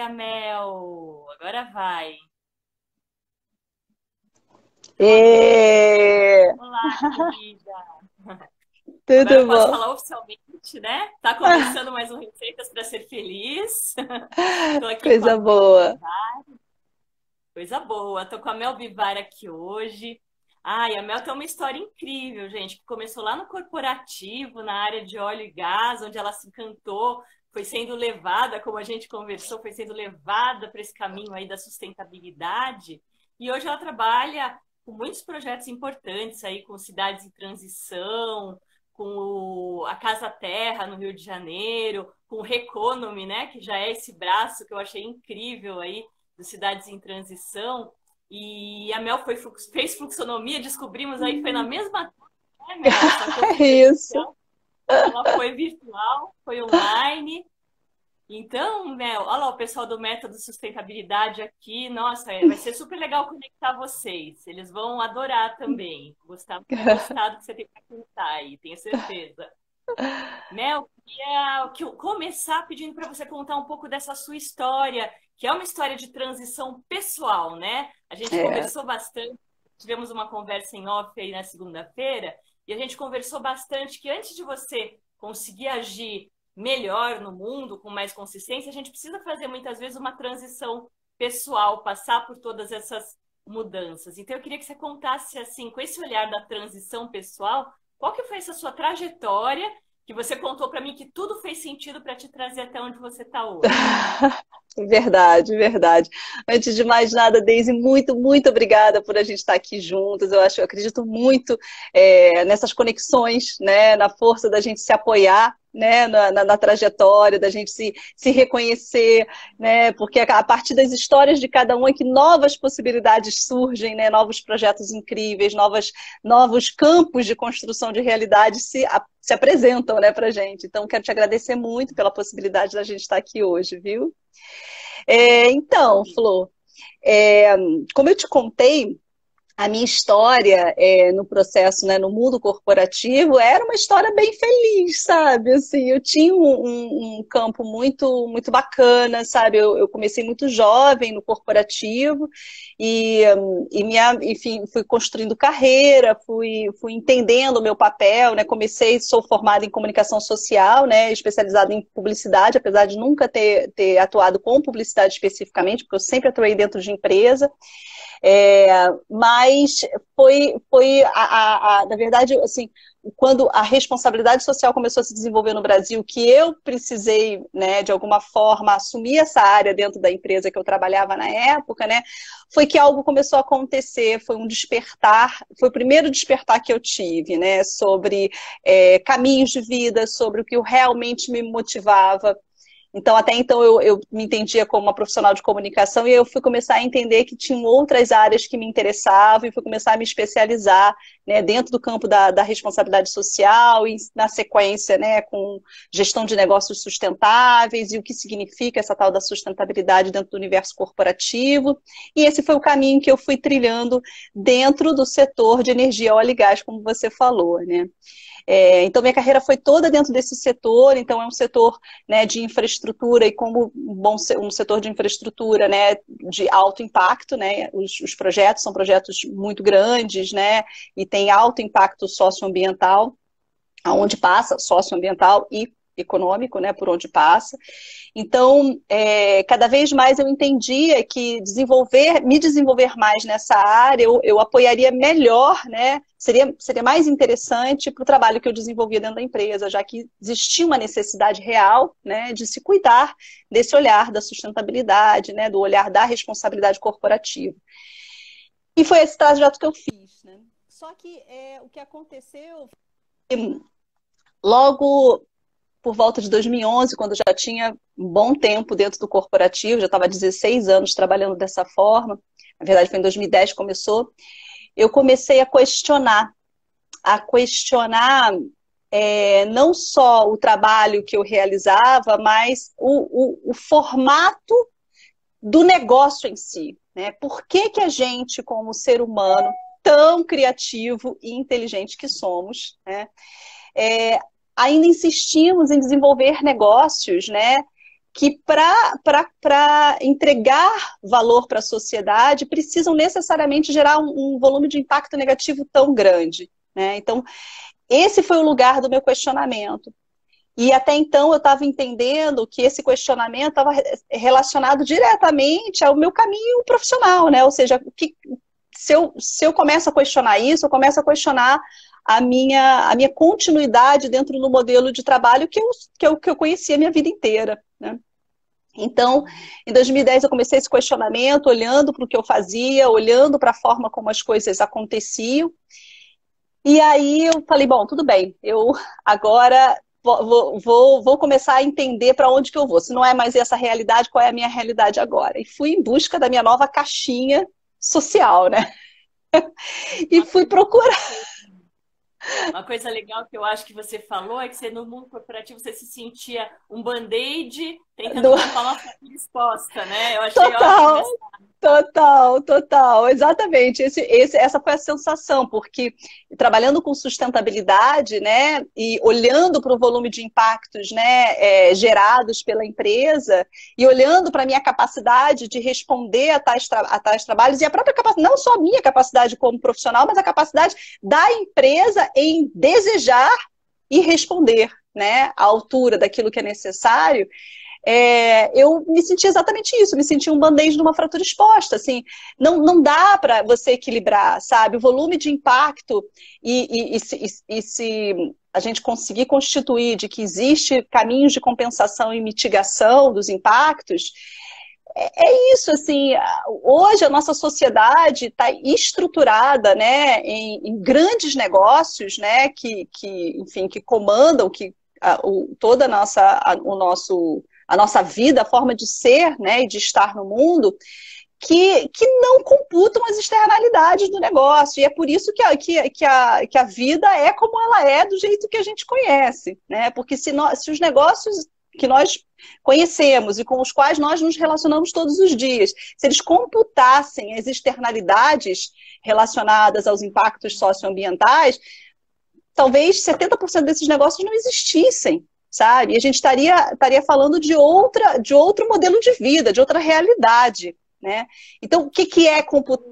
Mel, agora vai. E... Olá, querida. Agora Tudo eu posso bom? falar oficialmente, né? Tá começando mais um Receitas para Ser Feliz. Tô aqui com a Coisa Mel boa. Bivar, coisa boa. Tô com a Mel Bivar aqui hoje. Ai, a Mel tem uma história incrível, gente, que começou lá no corporativo, na área de óleo e gás, onde ela se encantou, foi sendo levada, como a gente conversou, foi sendo levada para esse caminho aí da sustentabilidade. E hoje ela trabalha com muitos projetos importantes aí, com cidades em transição, com a Casa Terra no Rio de Janeiro, com o Reconomy, né, que já é esse braço que eu achei incrível aí das cidades em transição. E a Mel fez fluxonomia, descobrimos aí que foi na mesma, né, Mel? Só que eu fui Isso. presencial, ela foi virtual, foi online. Então, Mel, olha lá o pessoal do Método Sustentabilidade aqui. Nossa, vai ser super legal conectar vocês. Eles vão adorar também. Vão gostar do que você tem para contar aí, tenho certeza. Mel, começar pedindo para você contar um pouco dessa sua história, que é uma história de transição pessoal, né? A gente É. conversou bastante, tivemos uma conversa em off aí na segunda-feira, e a gente conversou bastante que antes de você conseguir agir melhor no mundo, com mais consistência, a gente precisa fazer muitas vezes uma transição pessoal, passar por todas essas mudanças. Então eu queria que você contasse assim, com esse olhar da transição pessoal, qual que foi essa sua trajetória que você contou para mim que tudo fez sentido para te trazer até onde você está hoje. Verdade, verdade. Antes de mais nada, Deise, muito, muito obrigada por a gente estar aqui juntos. Eu acredito muito nessas conexões, né, na força da gente se apoiar, né, na trajetória, da gente se reconhecer, né, porque a partir das histórias de cada um é que novas possibilidades surgem, né, novos projetos incríveis, novos campos de construção de realidade se apresentam, né, para a gente. Então, quero te agradecer muito pela possibilidade da gente estar aqui hoje, viu? Então, Flor, é, como eu te contei, a minha história no processo, né, no mundo corporativo, era uma história bem feliz, sabe? Assim, eu tinha um campo muito, muito bacana, sabe? Eu comecei muito jovem no corporativo enfim, fui construindo carreira, fui entendendo o meu papel, né? Sou formada em comunicação social, né? Especializada em publicidade, apesar de nunca ter atuado com publicidade especificamente, porque eu sempre atuei dentro de empresa. Mas na verdade, assim, quando a responsabilidade social começou a se desenvolver no Brasil, que eu precisei, né, de alguma forma, assumir essa área dentro da empresa que eu trabalhava na época, né, foi que algo começou a acontecer, foi um despertar, foi o primeiro despertar que eu tive, né, sobre caminhos de vida, sobre o que realmente me motivava. Então, até então, eu me entendia como uma profissional de comunicação e eu fui começar a entender que tinham outras áreas que me interessavam e fui começar a me especializar, né, dentro do campo da responsabilidade social e, na sequência, né, com gestão de negócios sustentáveis e o que significa essa tal da sustentabilidade dentro do universo corporativo. E esse foi o caminho que eu fui trilhando dentro do setor de energia, óleo e gás, como você falou, né? Então, minha carreira foi toda dentro desse setor, então é um setor, né, de infraestrutura e como um setor de infraestrutura, né, de alto impacto, né, os projetos são projetos muito grandes, né, e tem alto impacto socioambiental, aonde passa, socioambiental e econômico, né, por onde passa. Então, cada vez mais eu entendia que me desenvolver mais nessa área, eu apoiaria melhor, né? Seria mais interessante para o trabalho que eu desenvolvia dentro da empresa, já que existia uma necessidade real, né, de se cuidar desse olhar da sustentabilidade, né, do olhar da responsabilidade corporativa. E foi esse trajeto que eu fiz, né? Só que o que aconteceu logo por volta de 2011, quando eu já tinha um bom tempo dentro do corporativo, já estava há 16 anos trabalhando dessa forma, na verdade foi em 2010 que começou, eu comecei a questionar não só o trabalho que eu realizava, mas o formato do negócio em si. Né? Por que, que a gente, como ser humano, tão criativo e inteligente que somos, né? é, ainda insistimos em desenvolver negócios, né, que para entregar valor para a sociedade precisam necessariamente gerar um volume de impacto negativo tão grande, né? Então, esse foi o lugar do meu questionamento. E até então eu estava entendendo que esse questionamento estava relacionado diretamente ao meu caminho profissional, né? Ou seja, se eu começo a questionar isso, eu começo a questionar a minha continuidade dentro do modelo de trabalho que eu conhecia a minha vida inteira, né? Então, em 2010 eu comecei esse questionamento, olhando para o que eu fazia, olhando para a forma como as coisas aconteciam. E aí eu falei, bom, tudo bem, eu agora vou começar a entender para onde que eu vou. Se não é mais essa realidade, qual é a minha realidade agora? E fui em busca da minha nova caixinha social, né? E fui procurar. Uma coisa legal que eu acho que você falou é que você, no mundo corporativo, você se sentia um band-aid tentando Do... tampar uma fratura exposta, né? Eu achei ótimo Total, essa. total, total, exatamente. Essa foi a sensação, porque trabalhando com sustentabilidade, né, e olhando para o volume de impactos, né, gerados pela empresa, e olhando para a minha capacidade de responder a tais trabalhos, e a própria capacidade, não só a minha capacidade como profissional, mas a capacidade da empresa em desejar e responder, né, à altura daquilo que é necessário. Eu me senti exatamente isso, me senti um band-aid numa fratura exposta, assim, não dá para você equilibrar, sabe, o volume de impacto e se a gente conseguir constituir de que existe caminhos de compensação e mitigação dos impactos, é isso, assim, hoje a nossa sociedade está estruturada, né, em grandes negócios, né, enfim, que comandam toda a nossa vida, a forma de ser, né, e de estar no mundo, que não computam as externalidades do negócio. E é por isso que a vida é como ela é, do jeito que a gente conhece, né? Porque se os negócios que nós conhecemos e com os quais nós nos relacionamos todos os dias, se eles computassem as externalidades relacionadas aos impactos socioambientais, talvez 70% desses negócios não existissem, sabe? E a gente estaria falando de outro modelo de vida, de outra realidade, né? Então, o que é computar?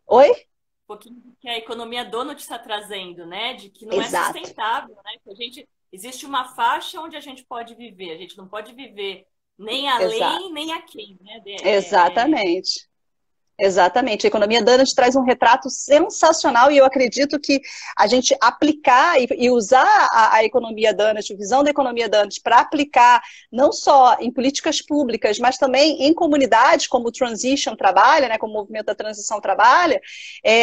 Oi? Um pouquinho do que a economia donut está trazendo, né? De que não é Exato. sustentável, né? Que existe uma faixa onde a gente pode viver. A gente não pode viver nem além, Exato. nem aquém, né? Exatamente. Exatamente. A economia Donut traz um retrato sensacional e eu acredito que a gente aplicar e usar a economia Donut, a visão da economia Donut, para aplicar não só em políticas públicas, mas também em comunidades, como o Transition trabalha, né, como o movimento da transição trabalha,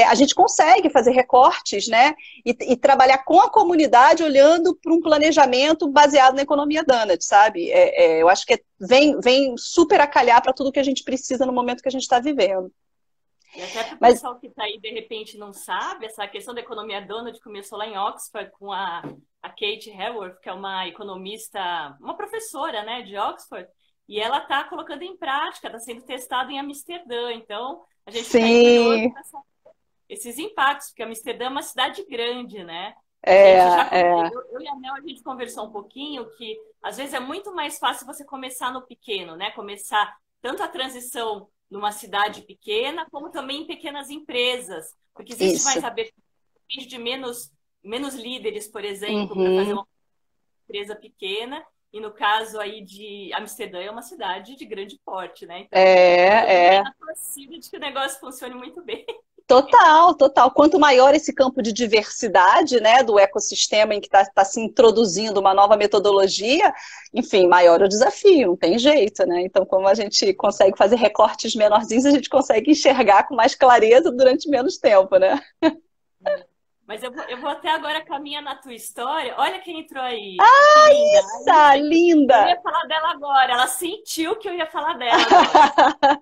a gente consegue fazer recortes, né, e trabalhar com a comunidade olhando para um planejamento baseado na economia Donut, sabe? Eu acho que vem super a calhar para tudo que a gente precisa no momento que a gente está vivendo. E até para o pessoal que está aí, de repente, não sabe, essa questão da economia donut começou lá em Oxford com a Kate Raworth, que é uma economista, uma professora, né, de Oxford, e ela está colocando em prática, está sendo testada em Amsterdã. Então, a gente fica curioso para saber esses impactos, porque Amsterdã é uma cidade grande, né? Eu e a Mel, a gente conversou um pouquinho que, às vezes, é muito mais fácil você começar no pequeno, né? Começar tanto a transição numa cidade pequena, como também em pequenas empresas, porque existe mais abertura de menos líderes, por exemplo, para fazer uma empresa pequena, e no caso aí de Amsterdã é uma cidade de grande porte, né? Então, eu tô na torcida de que o negócio funcione muito bem. Total, total. Quanto maior esse campo de diversidade, né, do ecossistema em que está se introduzindo uma nova metodologia, enfim, maior o desafio, não tem jeito, né? Então, como a gente consegue fazer recortes menorzinhos, a gente consegue enxergar com mais clareza durante menos tempo, né? Mas eu vou até agora caminhar na tua história. Olha quem entrou aí. Ah, que linda! linda! Eu ia falar dela agora. Ela sentiu que eu ia falar dela agora.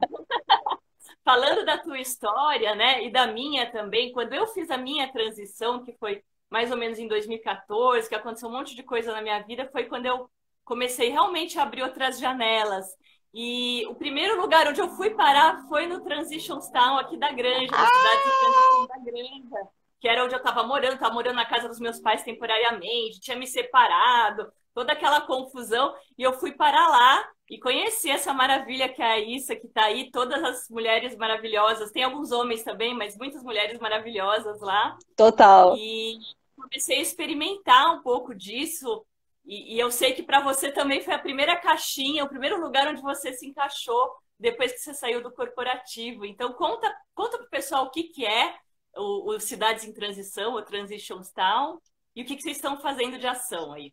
Falando da tua história, né, e da minha também, quando eu fiz a minha transição, que foi mais ou menos em 2014, que aconteceu um monte de coisa na minha vida, foi quando eu comecei realmente a abrir outras janelas. E o primeiro lugar onde eu fui parar foi no Transitions Town, aqui da Granja, na cidade de Transição da Granja, que era onde eu estava morando na casa dos meus pais temporariamente, tinha me separado, toda aquela confusão, e eu fui para lá e conheci essa maravilha que é a Issa, que está aí, todas as mulheres maravilhosas, tem alguns homens também, mas muitas mulheres maravilhosas lá, Total. e comecei a experimentar um pouco disso, e eu sei que para você também foi a primeira caixinha, o primeiro lugar onde você se encaixou depois que você saiu do corporativo. Então, conta para o pessoal o que, que é o Cidades em Transição, o Transitions Town, e o que, que vocês estão fazendo de ação aí.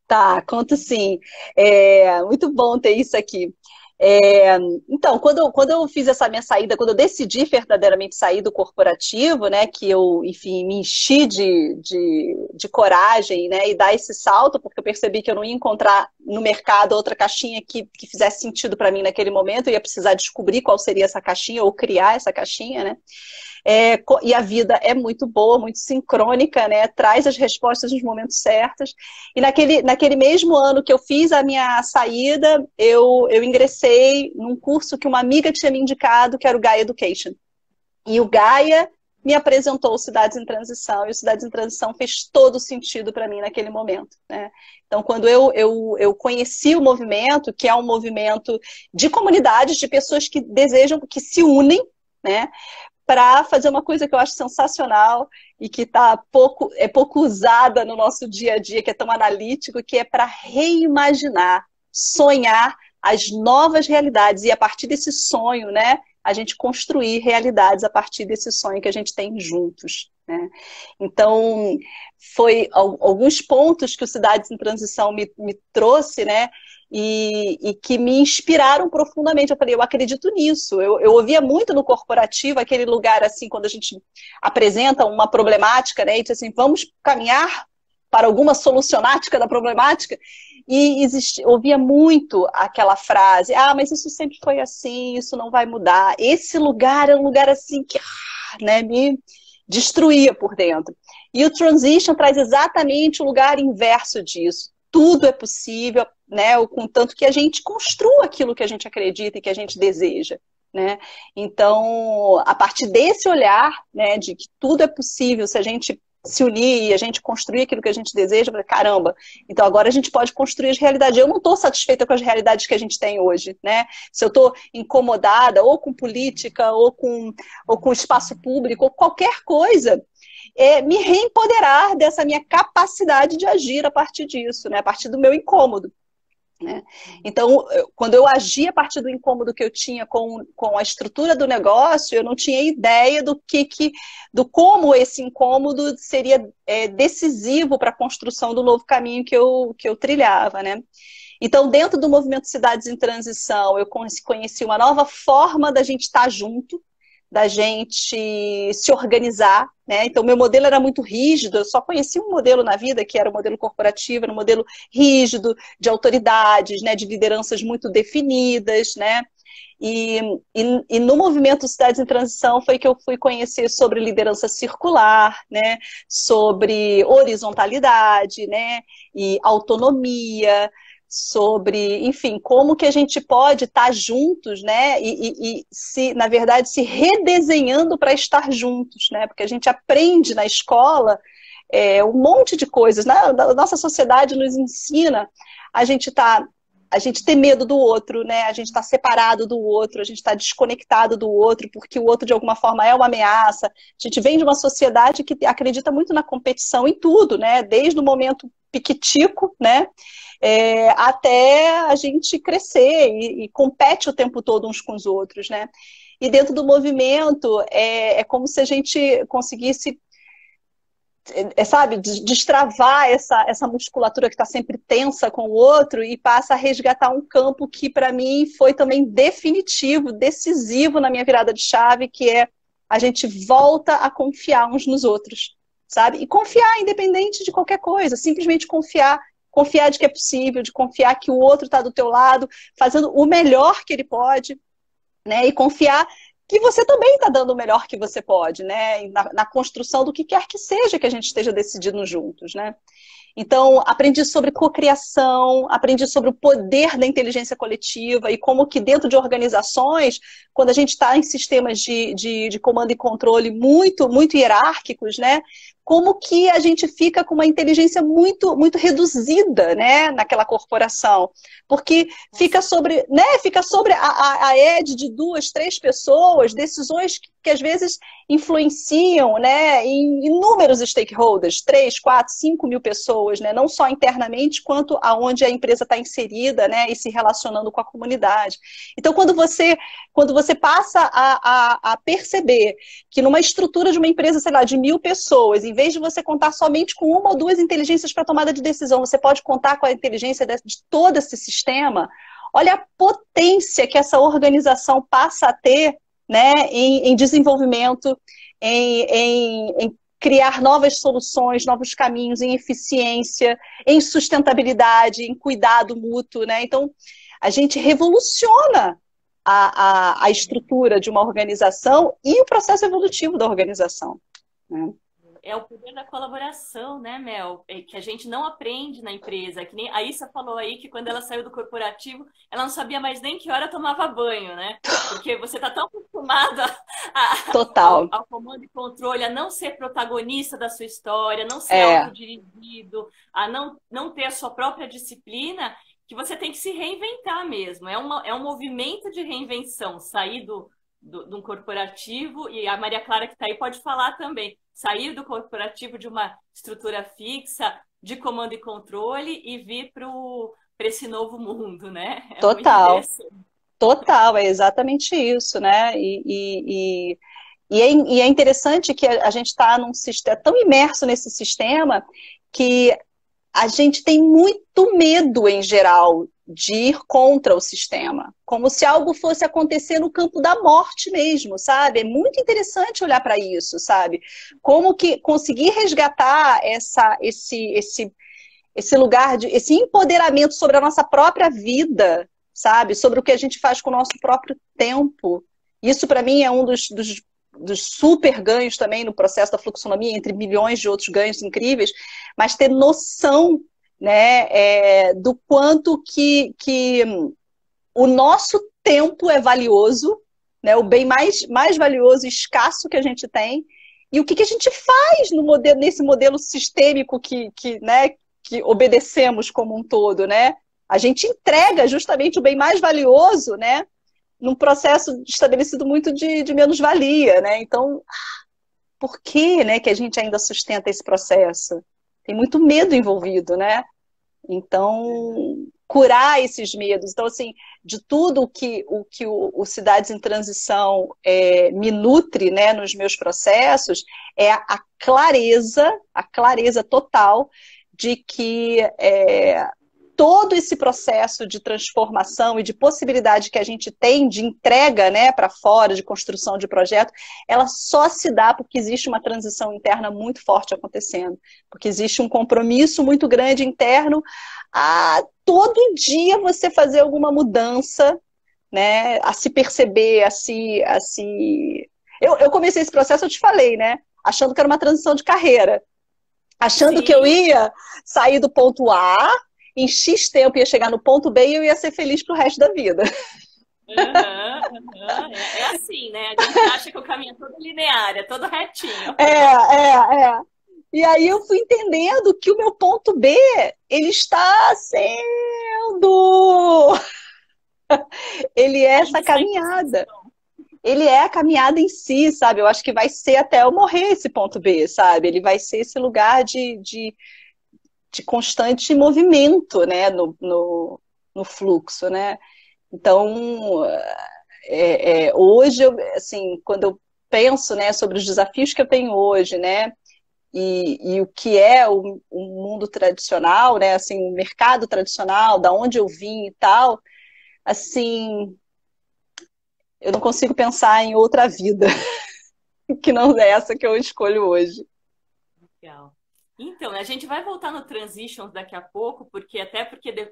Tá, conto sim. É muito bom ter isso aqui. É, então, quando eu fiz essa minha saída, quando eu decidi verdadeiramente sair do corporativo, né, que eu, enfim, me enchi de coragem, né, e dar esse salto, porque eu percebi que eu não ia encontrar no mercado outra caixinha que fizesse sentido para mim naquele momento, eu ia precisar descobrir qual seria essa caixinha, ou criar essa caixinha, né. E a vida é muito boa, muito sincrônica, né? Traz as respostas nos momentos certos. E naquele mesmo ano que eu fiz a minha saída, eu ingressei num curso que uma amiga tinha me indicado, que era o Gaia Education. E o Gaia me apresentou o Cidades em Transição, e o Cidades em Transição fez todo sentido para mim naquele momento, né? Então, quando eu conheci o movimento, que é um movimento de comunidades, de pessoas que desejam, que se unem, né, para fazer uma coisa que eu acho sensacional e que é pouco usada no nosso dia a dia, que é tão analítico, que é para reimaginar, sonhar as novas realidades e a partir desse sonho, né, a gente construir realidades a partir desse sonho que a gente tem juntos, né? Então, foi alguns pontos que o Cidades em Transição me trouxe, né? E que me inspiraram profundamente. Eu falei, eu acredito nisso. Eu ouvia muito no corporativo, aquele lugar assim, quando a gente apresenta uma problemática, né, e diz assim, vamos caminhar para alguma solucionática da problemática, e ouvia muito aquela frase, mas isso sempre foi assim, isso não vai mudar. Esse lugar é um lugar assim que, né, me destruía por dentro. E o Transition traz exatamente o lugar inverso disso. Tudo é possível, né, contanto que a gente construa aquilo que a gente acredita e que a gente deseja, né? Então, a partir desse olhar, né, de que tudo é possível se a gente se unir e a gente construir aquilo que a gente deseja, caramba, então agora a gente pode construir as realidades. Eu não estou satisfeita com as realidades que a gente tem hoje, né? Se eu estou incomodada ou com política, ou com espaço público, ou qualquer coisa, me reempoderar dessa minha capacidade de agir a partir disso, né? A partir do meu incômodo, né? Então, quando eu agia a partir do incômodo que eu tinha com a estrutura do negócio, eu não tinha ideia do como esse incômodo seria decisivo para a construção do novo caminho que eu trilhava, né? Então, dentro do movimento Cidades em Transição, eu conheci uma nova forma da gente estar junto, da gente se organizar, né? Então, meu modelo era muito rígido, eu só conheci um modelo na vida, que era o modelo corporativo, era um modelo rígido, de autoridades, né? De lideranças muito definidas, né? E no movimento Cidades em Transição foi que eu fui conhecer sobre liderança circular, né? Sobre horizontalidade, né? E autonomia, sobre, enfim, como que a gente pode estar juntos, né, na verdade, se redesenhando para estar juntos, né, porque a gente aprende na escola um monte de coisas, né, a nossa sociedade nos ensina a gente ter medo do outro, né, a gente está separado do outro, a gente está desconectado do outro, porque o outro, de alguma forma, é uma ameaça. A gente vem de uma sociedade que acredita muito na competição em tudo, né, desde o momento piquitico, né, até a gente crescer e compete o tempo todo uns com os outros, né? E dentro do movimento é como se a gente conseguisse, sabe, destravar essa musculatura que está sempre tensa com o outro e passa a resgatar um campo que para mim foi também definitivo, decisivo na minha virada de chave, que é a gente volta a confiar uns nos outros, sabe? E confiar independente de qualquer coisa, simplesmente confiar de que é possível, de confiar que o outro está do teu lado, fazendo o melhor que ele pode, né? E confiar que você também está dando o melhor que você pode, né? Na construção do que quer que seja que a gente esteja decidindo juntos, né? Então, aprendi sobre cocriação, aprendi sobre o poder da inteligência coletiva e como que dentro de organizações, quando a gente está em sistemas de comando e controle muito hierárquicos, né? Como que a gente fica com uma inteligência muito reduzida, né, naquela corporação. Porque fica sobre a ed de 2, 3 pessoas, decisões que às vezes influenciam, né, em inúmeros stakeholders, 3, 4, 5 mil pessoas, né, não só internamente, quanto aonde a empresa está inserida, né, e se relacionando com a comunidade. Então, quando você passa a perceber que numa estrutura de uma empresa, sei lá, de 1.000 pessoas, em vez de você contar somente com 1 ou 2 inteligências para tomada de decisão, você pode contar com a inteligência de todo esse sistema. Olha a potência que essa organização passa a ter, né, em desenvolvimento, em criar novas soluções, novos caminhos, em eficiência, em sustentabilidade, em cuidado mútuo, né? Então, a gente revoluciona a estrutura de uma organização e o processo evolutivo da organização, né? É o poder da colaboração, né, Mel? Que a gente não aprende na empresa. Que nem a Issa falou aí que quando ela saiu do corporativo, ela não sabia mais nem que hora tomava banho, né? Porque você está tão acostumada Total. ao comando e controle, a não ser protagonista da sua história, não ser autodirigido, a não ter a sua própria disciplina, que você tem que se reinventar mesmo. É um movimento de reinvenção, sair de um corporativo, e a Maria Clara que está aí pode falar também, sair do corporativo de uma estrutura fixa, de comando e controle, e vir para esse novo mundo, né? É muito interessante. Total, é exatamente isso, né? E é interessante que a gente está num sistema tão imerso nesse sistema que a gente tem muito medo, em geral, de ir contra o sistema, como se algo fosse acontecer no campo da morte mesmo, sabe? É muito interessante olhar para isso, sabe? Como que conseguir resgatar esse lugar, esse empoderamento sobre a nossa própria vida, sabe? Sobre o que a gente faz com o nosso próprio tempo. Isso, para mim, é um dos super ganhos também no processo da fluxonomia, entre milhões de outros ganhos incríveis, mas ter noção, né, do quanto que o nosso tempo é valioso, né, o bem mais valioso e escasso que a gente tem, e o que a gente faz nesse modelo sistêmico né, que obedecemos como um todo, né? A gente entrega justamente o bem mais valioso, né, num processo estabelecido muito de menos-valia, né? Então, por que, né, que a gente ainda sustenta esse processo? Tem muito medo envolvido, né? Então, curar esses medos. Então, assim, de tudo o Cidades em Transição me nutre, né, nos meus processos, é a clareza total de que todo esse processo de transformação e de possibilidade que a gente tem de entrega, né, para fora, de construção de projeto, ela só se dá porque existe uma transição interna muito forte acontecendo, porque existe um compromisso muito grande interno a todo dia você fazer alguma mudança, né, a se perceber, Eu comecei esse processo, eu te falei, né, achando que era uma transição de carreira, achando Sim. que eu ia sair do ponto A, em X tempo ia chegar no ponto B e eu ia ser feliz pro resto da vida. É assim, né? A gente acha que o caminho é todo linear, é todo retinho. E aí eu fui entendendo que o meu ponto B, ele está sendo... Ele é essa caminhada. Ele é a caminhada em si, sabe? Eu acho que vai ser até eu morrer esse ponto B, sabe? Ele vai ser esse lugar de constante movimento, né, no fluxo, né? Então, hoje, assim, quando eu penso, né, sobre os desafios que eu tenho hoje, né, e o que é o mundo tradicional, né, assim, o mercado tradicional, da onde eu vim e tal, assim, eu não consigo pensar em outra vida que não é essa que eu escolho hoje. Legal. Então, a gente vai voltar no Transitions daqui a pouco, porque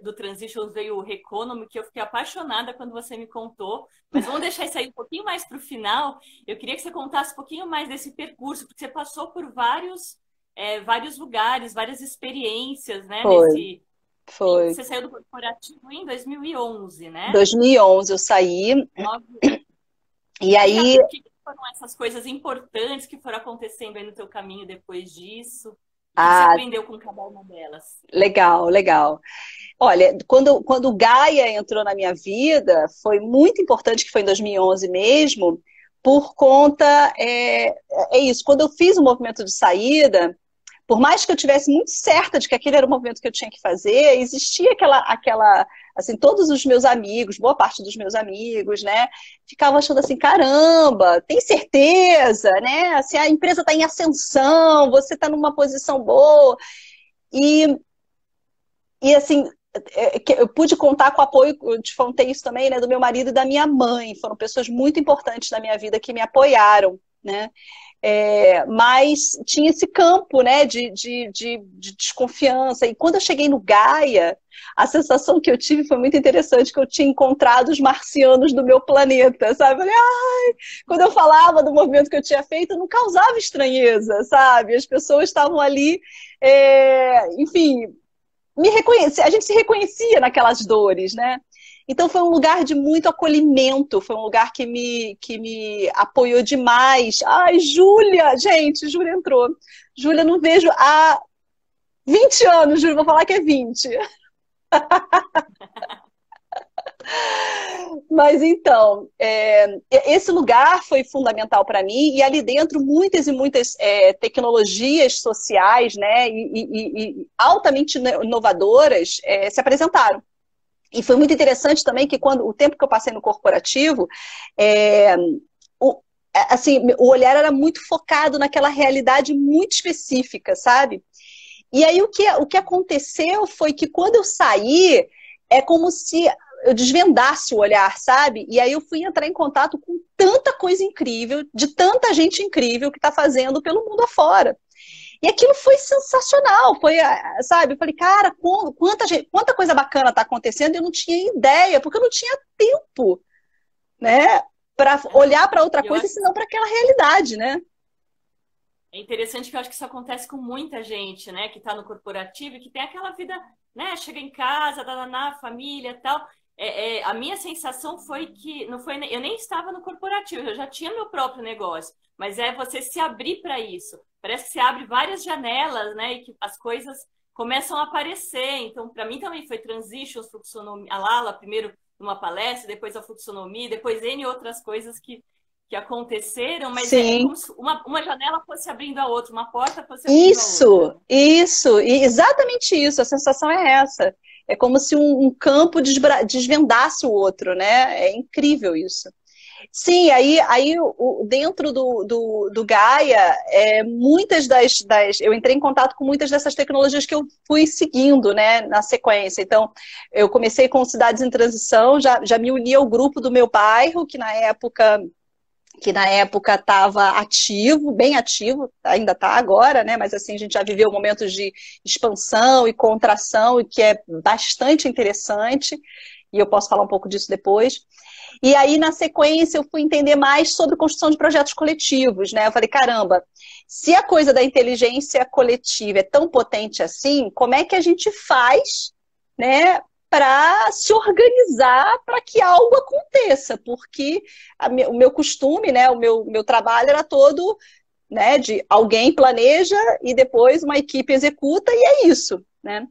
do Transitions veio o Reconomy, que eu fiquei apaixonada quando você me contou, mas vamos deixar isso aí um pouquinho mais para o final. Eu queria que você contasse um pouquinho mais desse percurso, porque você passou por vários vários lugares, várias experiências, né? Foi, foi. Você saiu do corporativo em 2011, né? 2011 eu saí, 9. e aí... O que foram essas coisas importantes que foram acontecendo aí no teu caminho depois disso? O que você Ah, aprendeu com cada uma delas? legal, legal. Olha, quando o Gaia entrou na minha vida, foi muito importante, que foi em 2011 mesmo, por conta, é isso, quando eu fiz o movimento de saída, por mais que eu tivesse muito certa de que aquele era o movimento que eu tinha que fazer, existia assim, todos os meus amigos, boa parte dos meus amigos, né, ficavam achando assim, caramba, tem certeza, né, assim, a empresa está em ascensão, você está numa posição boa, e assim, eu pude contar com o apoio, eu te contei isso também, né, do meu marido e da minha mãe, foram pessoas muito importantes na minha vida que me apoiaram, né, mas tinha esse campo, né, de desconfiança, e quando eu cheguei no Gaia, a sensação que eu tive foi muito interessante, que eu tinha encontrado os marcianos do meu planeta, sabe, eu falei, ai, quando eu falava do movimento que eu tinha feito, não causava estranheza, sabe, as pessoas estavam ali, enfim, a gente se reconhecia naquelas dores, né? Então foi um lugar de muito acolhimento, foi um lugar que me apoiou demais. Ai, Júlia, gente, Júlia entrou. Júlia, não vejo há 20 anos, Júlia, vou falar que é 20. Mas então, esse lugar foi fundamental para mim, e ali dentro muitas e muitas tecnologias sociais, né, e altamente inovadoras se apresentaram. E foi muito interessante também que o tempo que eu passei no corporativo, o, assim, o olhar era muito focado naquela realidade muito específica, sabe? E aí o que aconteceu foi que quando eu saí, é como se eu desvendasse o olhar, sabe? E aí eu fui entrar em contato com tanta coisa incrível, de tanta gente incrível que está fazendo pelo mundo afora. E aquilo foi sensacional, sabe? Eu falei, cara, quanta coisa bacana está acontecendo, e eu não tinha ideia, porque eu não tinha tempo, né? Para olhar para outra coisa, senão para aquela realidade, né? É interessante que eu acho que isso acontece com muita gente, né? Que está no corporativo e que tem aquela vida, né? Chega em casa, na família e tal. A minha sensação foi que não foi, eu nem estava no corporativo, eu já tinha meu próprio negócio, mas é você se abrir para isso. Parece que você abre várias janelas, né? E que as coisas começam a aparecer. Então, para mim também foi Transitions, Fluxonomia, a Lala, primeiro numa palestra, depois a Fluxonomia, depois N outras coisas que aconteceram, mas é como se uma janela fosse abrindo a outra, uma porta fosse abrindo a outra. Isso, exatamente isso, a sensação é essa. É como se um campo desvendasse o outro, né? É incrível isso. Sim, aí dentro do Gaia, muitas eu entrei em contato com muitas dessas tecnologias que eu fui seguindo, né, na sequência. Então, eu comecei com Cidades em Transição, já me uni ao grupo do meu bairro, que na época estava ativo, bem ativo, ainda está agora, né? Mas assim, a gente já viveu momentos de expansão e contração, e que é bastante interessante, e eu posso falar um pouco disso depois. E aí, na sequência, eu fui entender mais sobre construção de projetos coletivos, né? Eu falei, caramba, se a coisa da inteligência coletiva é tão potente assim, como é que a gente faz, né, para se organizar para que algo aconteça? Porque o meu costume, né, o meu trabalho era todo, né, de alguém planeja e depois uma equipe executa, e é isso, né?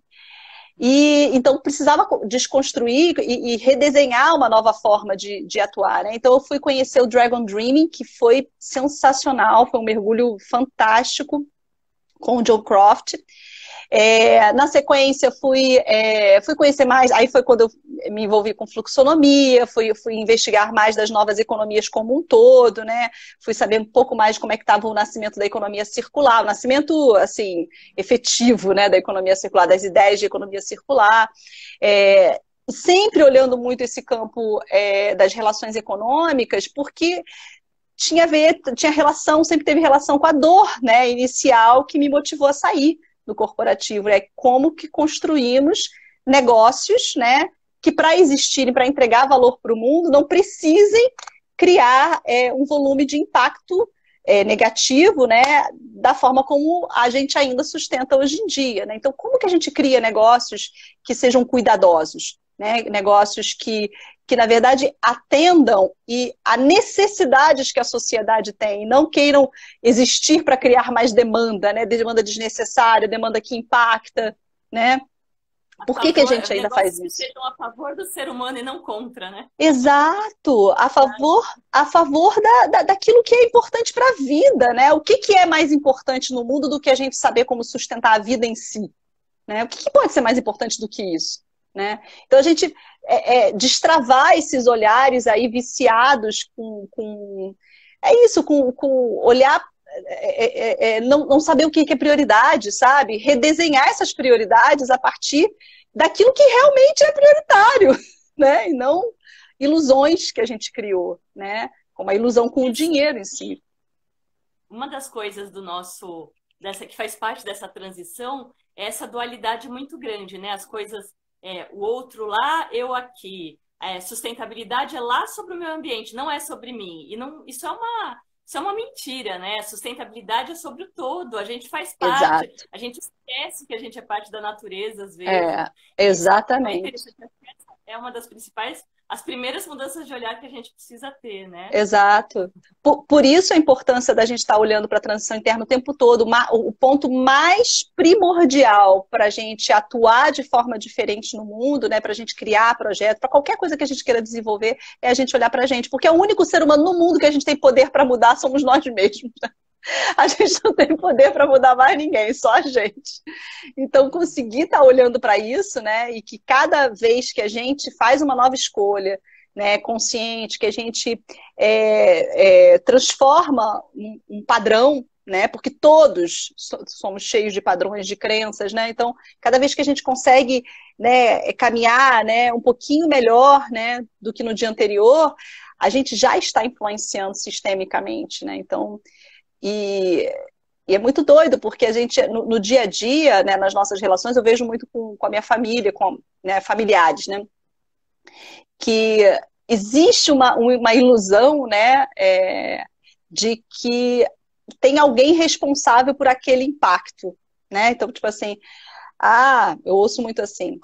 E então precisava desconstruir e redesenhar uma nova forma de atuar, né? Então eu fui conhecer o Dragon Dreaming, que foi sensacional, foi um mergulho fantástico com o Joe Croft. Na sequência fui conhecer mais, aí foi quando eu me envolvi com fluxonomia, fui investigar mais das novas economias como um todo, né? Fui saber um pouco mais de como é que estava o nascimento da economia circular, o nascimento, assim, efetivo, né, da economia circular, das ideias de economia circular, sempre olhando muito esse campo das relações econômicas, porque tinha relação, sempre teve relação com a dor, né, inicial, que me motivou a sair do corporativo. É como que construímos negócios, né, que para existirem, para entregar valor para o mundo, não precisem criar um volume de impacto negativo, né, da forma como a gente ainda sustenta hoje em dia, né? Então, como que a gente cria negócios que sejam cuidadosos, né? Negócios que na verdade atendam a necessidades que a sociedade tem, e não queiram existir para criar mais demanda, né? Demanda desnecessária, demanda que impacta, né? Por que a gente ainda faz isso? Que sejam a favor do ser humano e não contra, né? Exato, a favor daquilo que é importante para a vida, né? O que é mais importante no mundo do que a gente saber como sustentar a vida em si, né? O que pode ser mais importante do que isso, né? Então a gente destravar esses olhares aí viciados com olhar, não saber o que é prioridade, sabe? Redesenhar essas prioridades a partir daquilo que realmente é prioritário, né? E não ilusões que a gente criou, né? Como a ilusão com o dinheiro em si. Uma das coisas que faz parte dessa transição é essa dualidade muito grande, né? As coisas, o outro lá, eu aqui. Sustentabilidade é lá sobre o meio ambiente, não é sobre mim. E não, isso é uma mentira, né? A sustentabilidade é sobre o todo, a gente faz parte, Exato. a gente esquece que a gente é parte da natureza, às vezes. Exatamente. É uma das principais, as primeiras mudanças de olhar que a gente precisa ter, né? Exato. Por isso a importância da gente estar olhando para a transição interna o tempo todo. O ponto mais primordial para a gente atuar de forma diferente no mundo, né, para a gente criar projeto, para qualquer coisa que a gente queira desenvolver, é a gente olhar para a gente. Porque é o único ser humano no mundo que a gente tem poder para mudar somos nós mesmos. A gente não tem poder para mudar mais ninguém, só a gente. Então, conseguir estar olhando para isso, né, e que cada vez que a gente faz uma nova escolha, né, consciente, que a gente transforma um padrão, né, porque todos somos cheios de padrões, de crenças, né, então, cada vez que a gente consegue, né, caminhar, né, um pouquinho melhor, né, do que no dia anterior, a gente já está influenciando sistemicamente, né, então... E é muito doido, porque a gente, no dia a dia, né, nas nossas relações, eu vejo muito com a minha família, com, né, familiares, né, que existe uma ilusão, né, de que tem alguém responsável por aquele impacto, né? Então, tipo assim, eu ouço muito assim,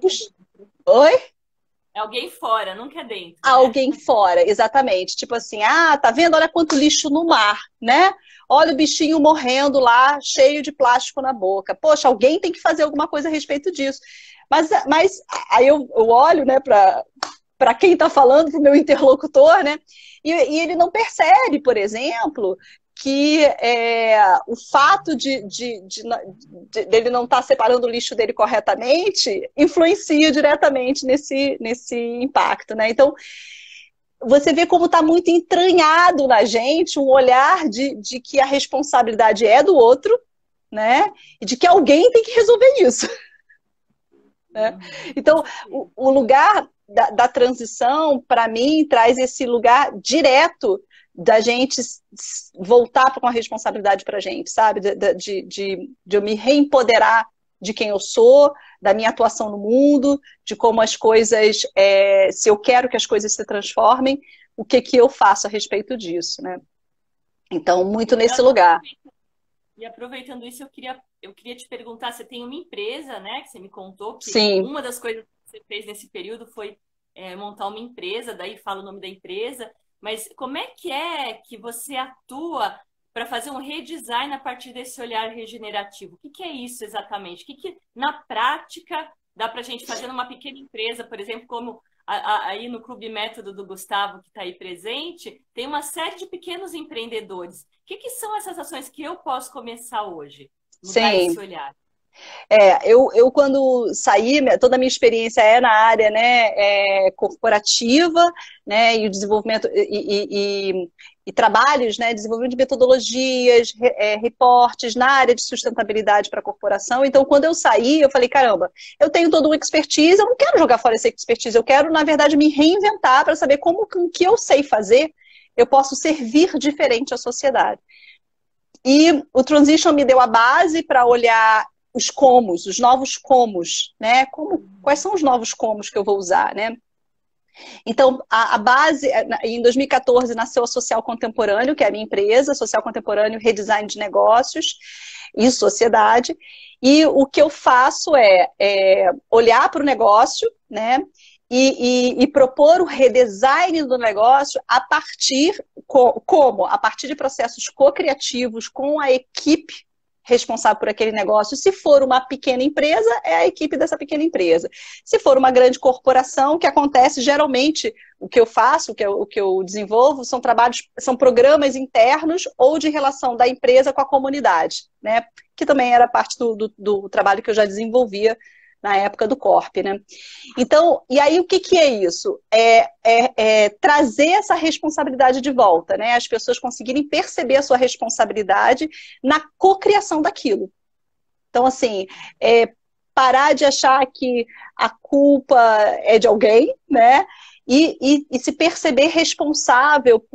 puxa, oi? É alguém fora, nunca é dentro. Né? Alguém fora, exatamente. Tipo assim, tá vendo? Olha quanto lixo no mar, né? Olha o bichinho morrendo lá, cheio de plástico na boca. Poxa, alguém tem que fazer alguma coisa a respeito disso. Mas aí eu olho, né, para quem está falando, para o meu interlocutor, né? E ele não percebe, por exemplo, que o fato dele não estar separando o lixo dele corretamente influencia diretamente nesse impacto, né? Então, você vê como está muito entranhado na gente um olhar de que a responsabilidade é do outro, né? E de que alguém tem que resolver isso. Né? Então, o lugar da transição, para mim, traz esse lugar direto da gente voltar com a responsabilidade para a gente, sabe? De eu me reempoderar de quem eu sou, da minha atuação no mundo, de como as coisas, se eu quero que as coisas se transformem, o que eu faço a respeito disso, né? Então, muito nesse lugar. E aproveitando isso, eu queria te perguntar, você tem uma empresa, né, que você me contou que Sim. Uma das coisas que você fez nesse período foi montar uma empresa, daí fala o nome da empresa, mas como é que você atua para fazer um redesign a partir desse olhar regenerativo? O que é isso exatamente? O que na prática dá para a gente fazer numa pequena empresa, por exemplo, como aí no Clube Método do Gustavo, que está aí presente, tem uma série de pequenos empreendedores. O que são essas ações que eu posso começar hoje? Mudar esse olhar. Eu quando saí, toda a minha experiência na área, né, corporativa, né, e o desenvolvimento e trabalhos, né, desenvolvimento de metodologias, reportes na área de sustentabilidade para a corporação. Então, quando eu saí, eu falei, caramba, eu tenho todo um expertise, eu não quero jogar fora esse expertise, eu quero, na verdade, me reinventar para saber como com o que eu sei fazer, eu posso servir diferente à sociedade. E o Transition me deu a base para olhar os comos, os novos comos, né? Quais são os novos comos que eu vou usar, né? Então, a base, em 2014, nasceu a Social Contemporâneo, que é a minha empresa, Social Contemporâneo, Redesign de Negócios e Sociedade. E o que eu faço é olhar para o negócio, né? E propor o redesign do negócio a partir, como? A partir de processos co-criativos com a equipe responsável por aquele negócio. Se for uma pequena empresa, é a equipe dessa pequena empresa. Se for uma grande corporação, o que acontece geralmente, o que eu faço, o que eu desenvolvo, são são programas internos ou de relação da empresa com a comunidade, né? Que também era parte do trabalho que eu já desenvolvia na época do Corp, né? Então, e aí o que é isso? É trazer essa responsabilidade de volta, né? As pessoas conseguirem perceber a sua responsabilidade na cocriação daquilo. Então, assim, parar de achar que a culpa é de alguém, né? E se perceber responsável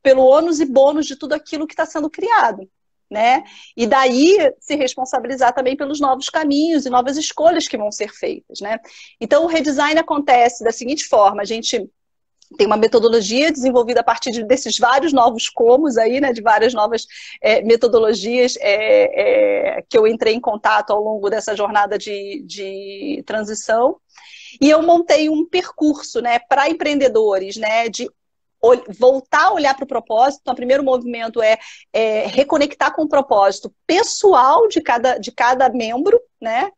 pelo ônus e bônus de tudo aquilo que está sendo criado. Né? E daí se responsabilizar também pelos novos caminhos e novas escolhas que vão ser feitas, né? Então o redesign acontece da seguinte forma: a gente tem uma metodologia desenvolvida a partir desses vários novos comos aí, né? De várias novas metodologias que eu entrei em contato ao longo dessa jornada de transição. E eu montei um percurso, né, para empreendedores, né, de voltar a olhar para o propósito. Então, o primeiro movimento é reconectar com o propósito pessoal de cada membro, né?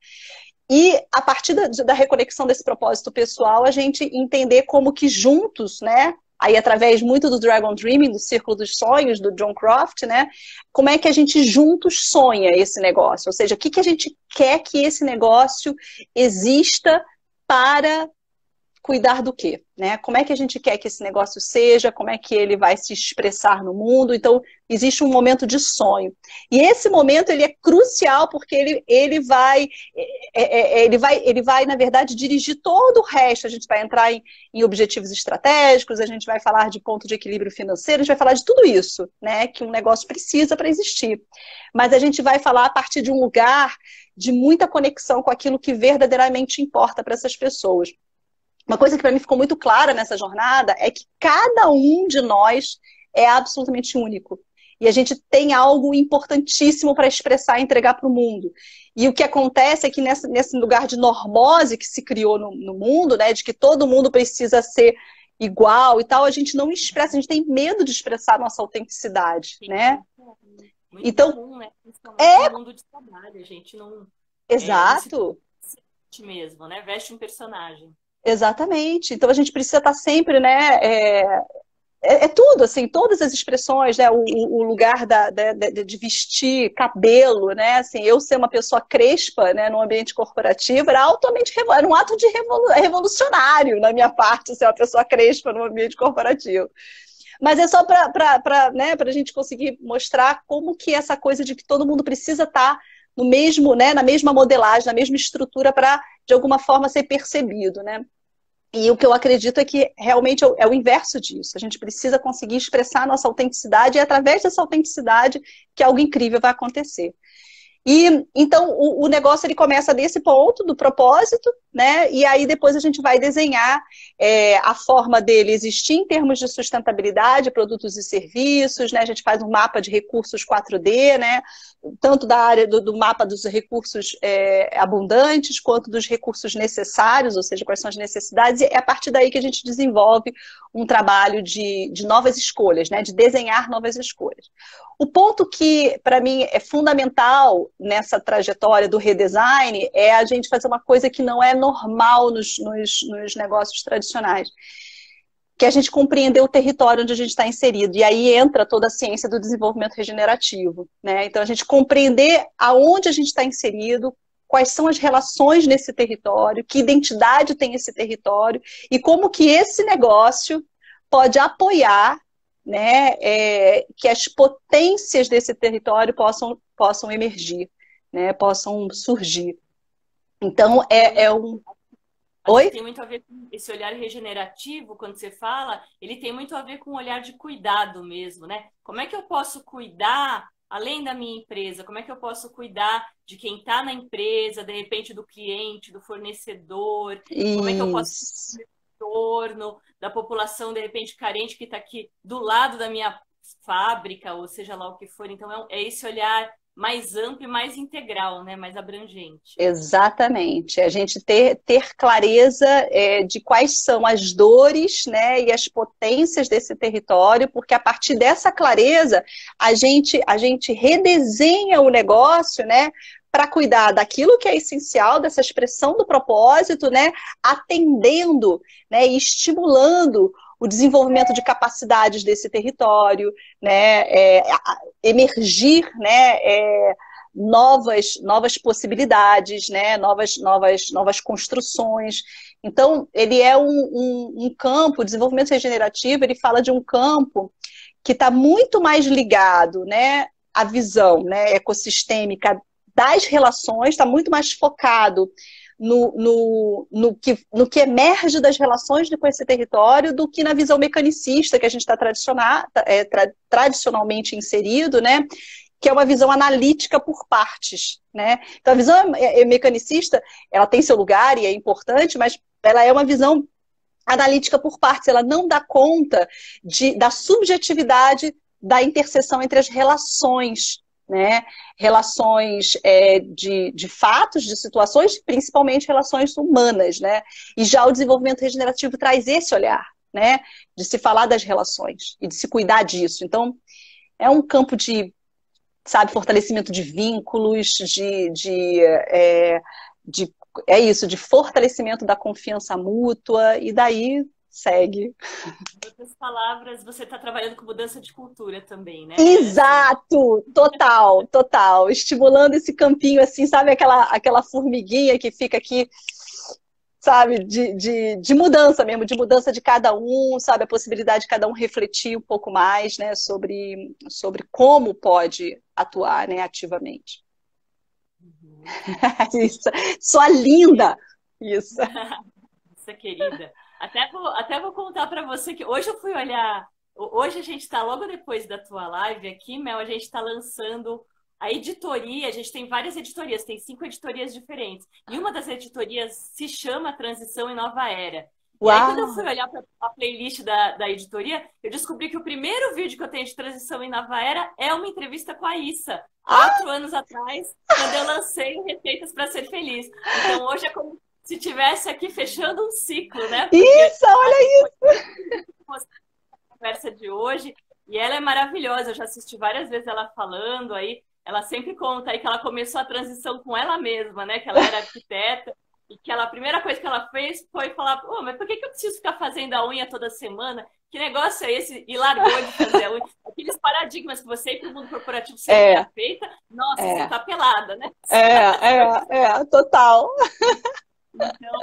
E a partir da reconexão desse propósito pessoal, a gente entender como que juntos, né? Aí, através muito do Dragon Dreaming, do Círculo dos Sonhos, do John Croft, né? Como é que a gente juntos sonha esse negócio? Ou seja, o que a gente quer que esse negócio exista para cuidar do quê? Né? Como é que a gente quer que esse negócio seja? Como é que ele vai se expressar no mundo? Então, existe um momento de sonho. E esse momento, ele é crucial porque ele vai, na verdade, dirigir todo o resto. A gente vai entrar em objetivos estratégicos, a gente vai falar de ponto de equilíbrio financeiro, a gente vai falar de tudo isso, né, que um negócio precisa para existir. Mas a gente vai falar a partir de um lugar de muita conexão com aquilo que verdadeiramente importa para essas pessoas. Uma coisa que para mim ficou muito clara nessa jornada é que cada um de nós é absolutamente único. E a gente tem algo importantíssimo para expressar e entregar para o mundo. E o que acontece é que nesse lugar de normose que se criou no mundo, né, de que todo mundo precisa ser igual e tal, a gente não expressa, a gente tem medo de expressar a nossa autenticidade, Sim, né? muito Então, comum, né? Principalmente no mundo de trabalho, a gente não se exato. veste mesmo, né? Veste um personagem. Exatamente. Então a gente precisa estar sempre, né? Tudo, assim, todas as expressões, né? O lugar de vestir, cabelo, né? Assim, eu ser uma pessoa crespa, né, no ambiente corporativo era era um ato de revolucionário na minha parte, ser uma pessoa crespa no ambiente corporativo. Mas é só para né, a gente conseguir mostrar como que essa coisa de que todo mundo precisa estar no mesmo, né, na mesma modelagem, na mesma estrutura para, de alguma forma, ser percebido, né? E o que eu acredito é que realmente é o inverso disso. A gente precisa conseguir expressar a nossa autenticidade e é através dessa autenticidade que algo incrível vai acontecer. E então o negócio ele começa desse ponto do propósito, né? E aí depois a gente vai desenhar a forma dele existir em termos de sustentabilidade, produtos e serviços, né? A gente faz um mapa de recursos 4D, né? Tanto da área do mapa dos recursos abundantes, quanto dos recursos necessários, ou seja, quais são as necessidades, e é a partir daí que a gente desenvolve um trabalho de novas escolhas, né? De desenhar novas escolhas. O ponto que, para mim, é fundamental nessa trajetória do redesign é a gente fazer uma coisa que não é normal nos negócios tradicionais, que é a gente compreender o território onde a gente está inserido. E aí entra toda a ciência do desenvolvimento regenerativo, né? Então, a gente compreender aonde a gente está inserido, quais são as relações nesse território, que identidade tem esse território e como que esse negócio pode apoiar, né, que as potências desse território possam emergir, né, possam surgir. Então, Acho que Oi? tem muito a ver com esse olhar regenerativo, quando você fala, ele tem muito a ver com um olhar de cuidado mesmo, né? Como é que eu posso cuidar, além da minha empresa, como é que eu posso cuidar de quem está na empresa, de repente do cliente, do fornecedor? Como é que eu posso Isso. entorno, da população, de repente, carente que está aqui do lado da minha fábrica, ou seja lá o que for. Então, é esse olhar mais amplo e mais integral, né? Mais abrangente. Exatamente. A gente ter clareza de quais são as dores, né, e as potências desse território, porque a partir dessa clareza a gente redesenha o negócio, né, para cuidar daquilo que é essencial, dessa expressão do propósito, né, atendendo, né, e estimulando o desenvolvimento de capacidades desse território, né, emergir, né, novas possibilidades, né, novas construções. Então, ele é um campo, o desenvolvimento regenerativo, ele fala de um campo que está muito mais ligado, né, à visão, né, ecossistêmica das relações, está muito mais focado no que emerge das relações com esse território do que na visão mecanicista que a gente está tradicionalmente inserido, né? Que é uma visão analítica por partes, né? Então a visão mecanicista, ela tem seu lugar e é importante, mas ela é uma visão analítica por partes, ela não dá conta da subjetividade da interseção entre as relações, né? Relações de fatos, de situações, principalmente relações humanas, né? E já o desenvolvimento regenerativo traz esse olhar, né? De se falar das relações e de se cuidar disso. Então, é um campo de, sabe, fortalecimento de vínculos, de fortalecimento da confiança mútua, e daí segue. Em outras palavras, você está trabalhando com mudança de cultura também, né? Exato! Total. Estimulando esse campinho, assim, sabe aquela formiguinha que fica aqui, sabe, de mudança mesmo, de mudança de cada um, sabe, a possibilidade de cada um refletir um pouco mais, né, sobre como pode atuar, né, ativamente. Isso. Sua linda! Isso. Nossa, querida. Até vou contar para você que hoje eu fui olhar. Hoje a gente está logo depois da tua live aqui, Mel, a gente está lançando a editoria. A gente tem várias editorias, tem 5 editorias diferentes. E uma das editorias se chama Transição em Nova Era. E aí, quando eu fui olhar para a playlist da editoria, eu descobri que o primeiro vídeo que eu tenho de Transição em Nova Era é uma entrevista com a Issa, 4 anos atrás, quando eu lancei o Receitas para Ser Feliz. Então, hoje é como se estivesse aqui fechando um ciclo, né? Porque isso, olha isso! A conversa de hoje, e ela é maravilhosa, eu já assisti várias vezes ela falando aí, ela sempre conta aí que ela começou a transição com ela mesma, né? Que ela era arquiteta, e que a primeira coisa que ela fez foi falar, mas por que eu preciso ficar fazendo a unha toda semana? Que negócio é esse? E largou de fazer a unha. Aqueles paradigmas que você ir para o mundo corporativo sempre é feita, nossa, você tá pelada, né? Total. Então,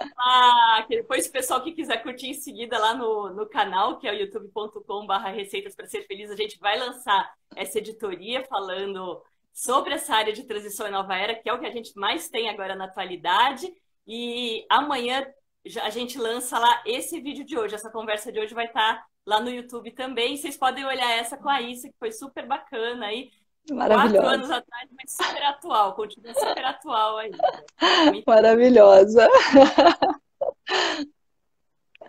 depois o pessoal que quiser curtir em seguida lá no canal, que é o youtube.com/receitas para ser feliz, a gente vai lançar essa editoria falando sobre essa área de transição em nova era, que é o que a gente mais tem agora na atualidade. E amanhã a gente lança lá esse vídeo de hoje. Essa conversa de hoje vai estar lá no YouTube também. Vocês podem olhar essa com a Issa, que foi super bacana aí. 4 anos atrás, mas super atual, continua super atual aí. Maravilhosa.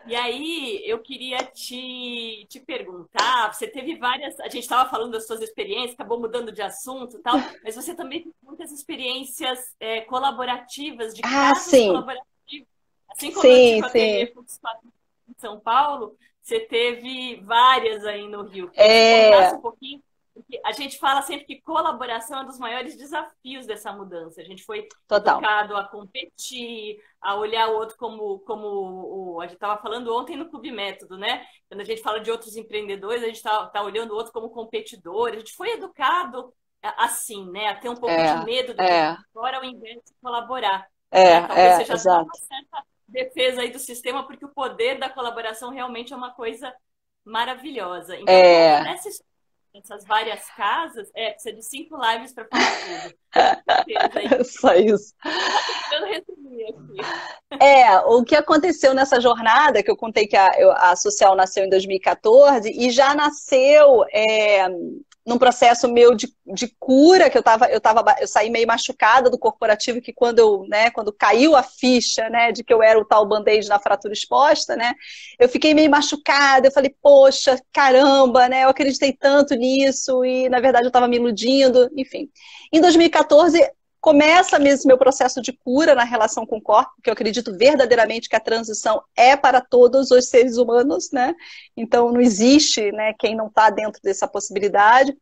E aí, eu queria te perguntar, você teve várias, a gente estava falando das suas experiências, acabou mudando de assunto e tal, mas você também teve muitas experiências colaborativas, de casos colaborativos. Assim como eu tive ateliê Fluxo 4 em São Paulo, você teve várias aí no Rio. Queria que você contasse um pouquinho. Porque a gente fala sempre que colaboração é um dos maiores desafios dessa mudança. A gente foi educado a competir, a olhar o outro como a gente estava falando ontem no Clube Método, né? Quando a gente fala de outros empreendedores, a gente tá olhando o outro como competidor. A gente foi educado assim, né? A ter um pouco de medo do competidor ao invés de colaborar. Talvez você já tenha uma certa defesa aí do sistema, porque o poder da colaboração realmente é uma coisa maravilhosa. Então, essas várias casas, precisa de 5 lives para falar tudo. Só isso. Tentando resumir aqui. O que aconteceu nessa jornada, que eu contei que a Social nasceu em 2014, e já nasceu num processo meu de cura, que eu saí meio machucada do corporativo, que quando caiu a ficha, né, de que eu era o tal band-aid na fratura exposta, né, eu fiquei meio machucada, eu falei, poxa, caramba, né, eu acreditei tanto nisso, e na verdade eu estava me iludindo, enfim. Em 2014, começa mesmo meu processo de cura na relação com o corpo, porque eu acredito verdadeiramente que a transição é para todos os seres humanos, né? Então não existe, né, quem não está dentro dessa possibilidade.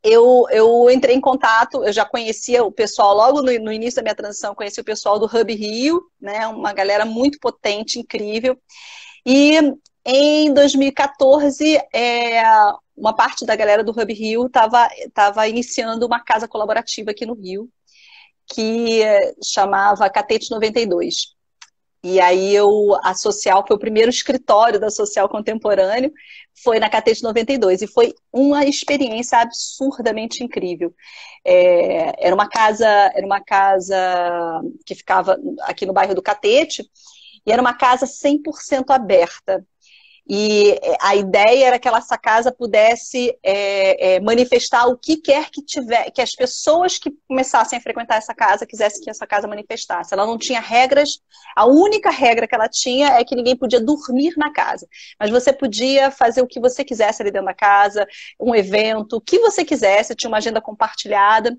Eu entrei em contato, eu já conhecia o pessoal, logo no início da minha transição, conheci o pessoal do Hub Rio, né, uma galera muito potente, incrível. E em 2014, uma parte da galera do Hub Rio estava iniciando uma casa colaborativa aqui no Rio, que chamava Catete 92. E aí a Social foi o primeiro escritório da Social Contemporâneo, foi na Catete 92, e foi uma experiência absurdamente incrível. Era uma casa que ficava aqui no bairro do Catete, e era uma casa 100% aberta. E a ideia era que essa casa pudesse manifestar o que quer que as pessoas que começassem a frequentar essa casa quisessem que essa casa manifestasse. Ela não tinha regras, a única regra que ela tinha é que ninguém podia dormir na casa, mas você podia fazer o que você quisesse ali dentro da casa, um evento, o que você quisesse, tinha uma agenda compartilhada.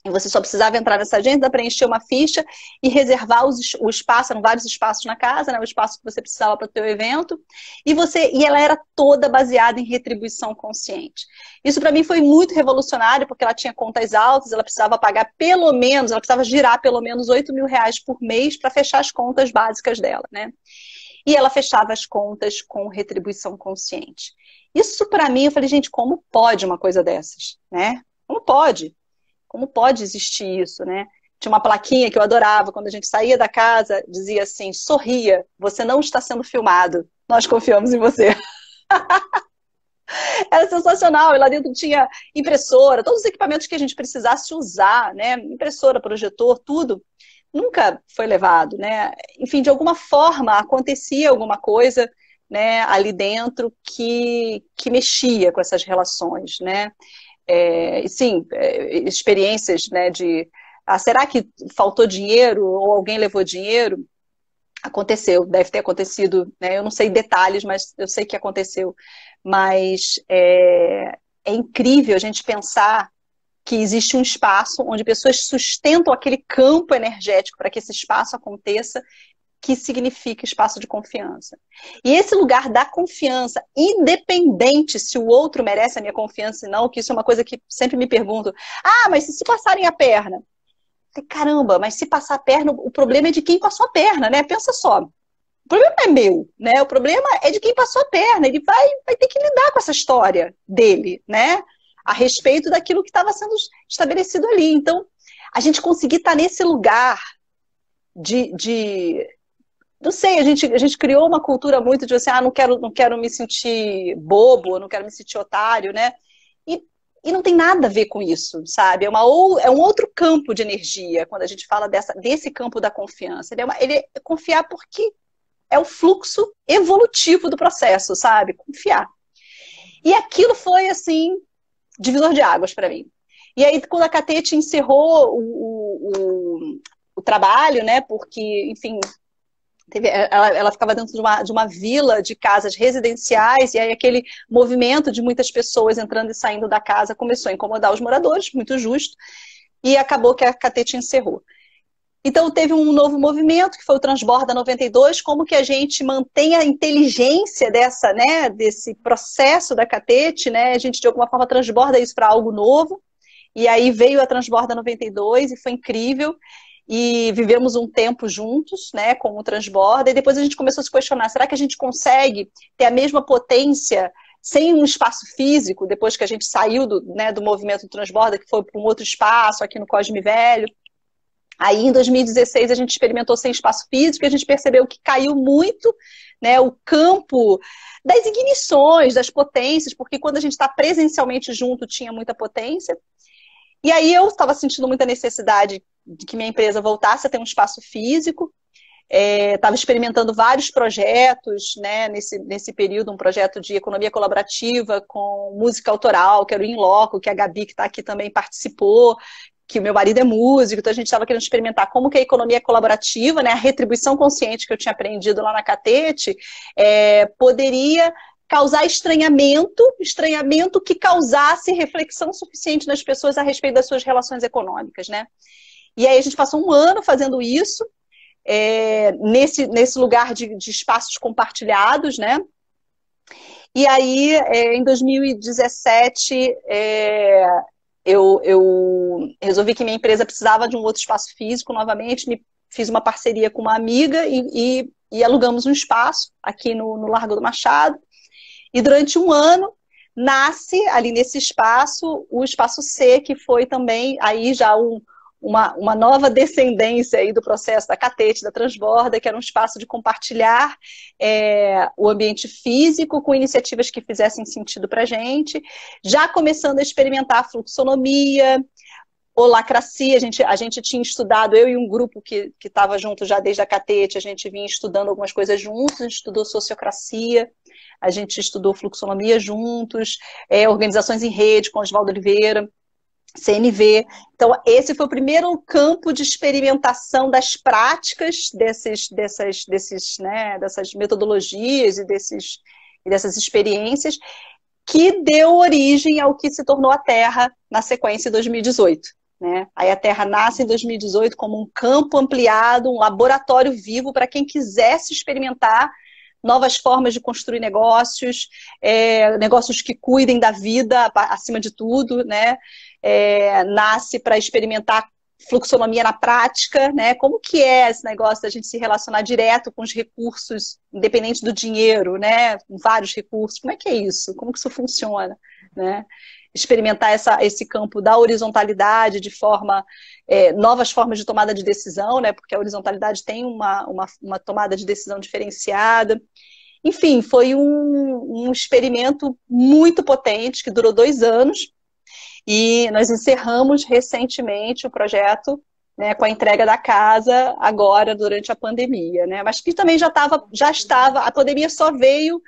E você só precisava entrar nessa agenda, preencher uma ficha e reservar o espaço, eram vários espaços na casa, né, o espaço que você precisava para o teu evento, e ela era toda baseada em retribuição consciente. Isso para mim foi muito revolucionário, porque ela tinha contas altas, ela precisava pagar ela precisava girar pelo menos R$8.000 por mês para fechar as contas básicas dela, né? E ela fechava as contas com retribuição consciente. Isso para mim, eu falei, gente, como pode uma coisa dessas, né? Como pode? Como pode existir isso, né? Tinha uma plaquinha que eu adorava, quando a gente saía da casa, dizia assim, sorria, você não está sendo filmado, nós confiamos em você. Era sensacional, e lá dentro tinha impressora, todos os equipamentos que a gente precisasse usar, né? Impressora, projetor, tudo, nunca foi levado, né? Enfim, de alguma forma acontecia alguma coisa, né, ali dentro que mexia com essas relações, né? Sim, experiências, né, será que faltou dinheiro ou alguém levou dinheiro? Aconteceu, deve ter acontecido, né? Eu não sei detalhes, mas eu sei que aconteceu. Mas é incrível a gente pensar que existe um espaço onde pessoas sustentam aquele campo energético para que esse espaço aconteça, que significa espaço de confiança. E esse lugar da confiança, independente se o outro merece a minha confiança ou não, que isso é uma coisa que sempre me pergunto, mas se passarem a perna? Caramba, mas se passar a perna, o problema é de quem passou a perna, né? Pensa só. O problema não é meu, né? O problema é de quem passou a perna. Ele vai ter que lidar com essa história dele, né? A respeito daquilo que estava sendo estabelecido ali. Então, a gente conseguir estar nesse lugar não sei, a gente criou uma cultura muito de assim, não quero me sentir bobo, não quero me sentir otário, né? E não tem nada a ver com isso, sabe? É um outro campo de energia, quando a gente fala desse campo da confiança. Ele é confiar porque é o fluxo evolutivo do processo, sabe? Confiar. E aquilo foi, assim, divisor de águas para mim. E aí, quando a Catete encerrou o trabalho, né? Porque, enfim, ela ficava dentro de uma vila de casas residenciais, e aí aquele movimento de muitas pessoas entrando e saindo da casa começou a incomodar os moradores, muito justo, e acabou que a Catete encerrou. Então teve um novo movimento, que foi o Transborda 92, como que a gente mantém a inteligência desse processo da Catete, né? A gente de alguma forma transborda isso para algo novo, e aí veio a Transborda 92 e foi incrível. E vivemos um tempo juntos, né, com o Transborda, e depois a gente começou a se questionar, será que a gente consegue ter a mesma potência sem um espaço físico, depois que a gente saiu do movimento do Transborda, que foi para um outro espaço, aqui no Cosme Velho. Aí, em 2016, a gente experimentou sem espaço físico, e a gente percebeu que caiu muito, né, o campo das ignições, das potências, porque quando a gente está presencialmente junto, tinha muita potência. E aí eu estava sentindo muita necessidade de que minha empresa voltasse a ter um espaço físico. estava experimentando vários projetos, né, nesse período, um projeto de economia colaborativa com música autoral, que era o In Loco, que a Gabi, que está aqui, também participou, que o meu marido é músico, então a gente estava querendo experimentar como que a economia colaborativa, né, a retribuição consciente que eu tinha aprendido lá na Catete, poderia causar estranhamento que causasse reflexão suficiente nas pessoas a respeito das suas relações econômicas, né? E aí a gente passou um ano fazendo isso, nesse lugar de espaços compartilhados, né? E aí, em 2017, eu resolvi que minha empresa precisava de um outro espaço físico novamente, fiz uma parceria com uma amiga e alugamos um espaço aqui no Largo do Machado. E durante um ano nasce ali nesse espaço o Espaço C, que foi também aí já uma nova descendência aí do processo da Catete, da Transborda, que era um espaço de compartilhar o ambiente físico com iniciativas que fizessem sentido para a gente, já começando a experimentar a fluxonomia, holacracia. A gente tinha estudado, eu e um grupo que estava junto já desde a Catete, a gente vinha estudando algumas coisas juntos, a gente estudou sociocracia, a gente estudou fluxonomia juntos, organizações em rede com Oswaldo Oliveira, CNV. Então, esse foi o primeiro campo de experimentação das práticas dessas metodologias e dessas experiências, que deu origem ao que se tornou a Terra na sequência em 2018. Né? Aí a Terra nasce em 2018 como um campo ampliado, um laboratório vivo para quem quisesse experimentar novas formas de construir negócios, negócios que cuidem da vida acima de tudo, né? Nasce para experimentar fluxonomia na prática, né? Como que é esse negócio da gente se relacionar direto com os recursos, independente do dinheiro, né? Com vários recursos, como é que é isso? Como que isso funciona, né? Experimentar esse campo da horizontalidade de novas formas de tomada de decisão, né? Porque a horizontalidade tem uma tomada de decisão diferenciada. Enfim, foi um experimento muito potente, que durou 2 anos, e nós encerramos recentemente o projeto, né, com a entrega da casa agora durante a pandemia, né? Mas que também já estava, a pandemia só veio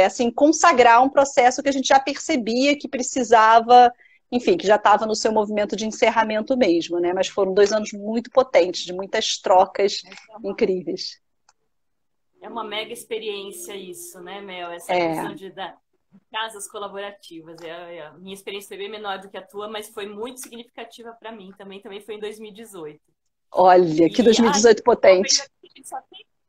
assim, consagrar um processo que a gente já percebia que precisava, enfim, que já estava no seu movimento de encerramento mesmo, né? Mas foram 2 anos muito potentes, de muitas trocas incríveis. É uma mega experiência isso, né, Mel? Essa questão de casas colaborativas. A minha experiência foi bem menor do que a tua, mas foi muito significativa para mim também. Também foi em 2018. Olha, que 2018 potente.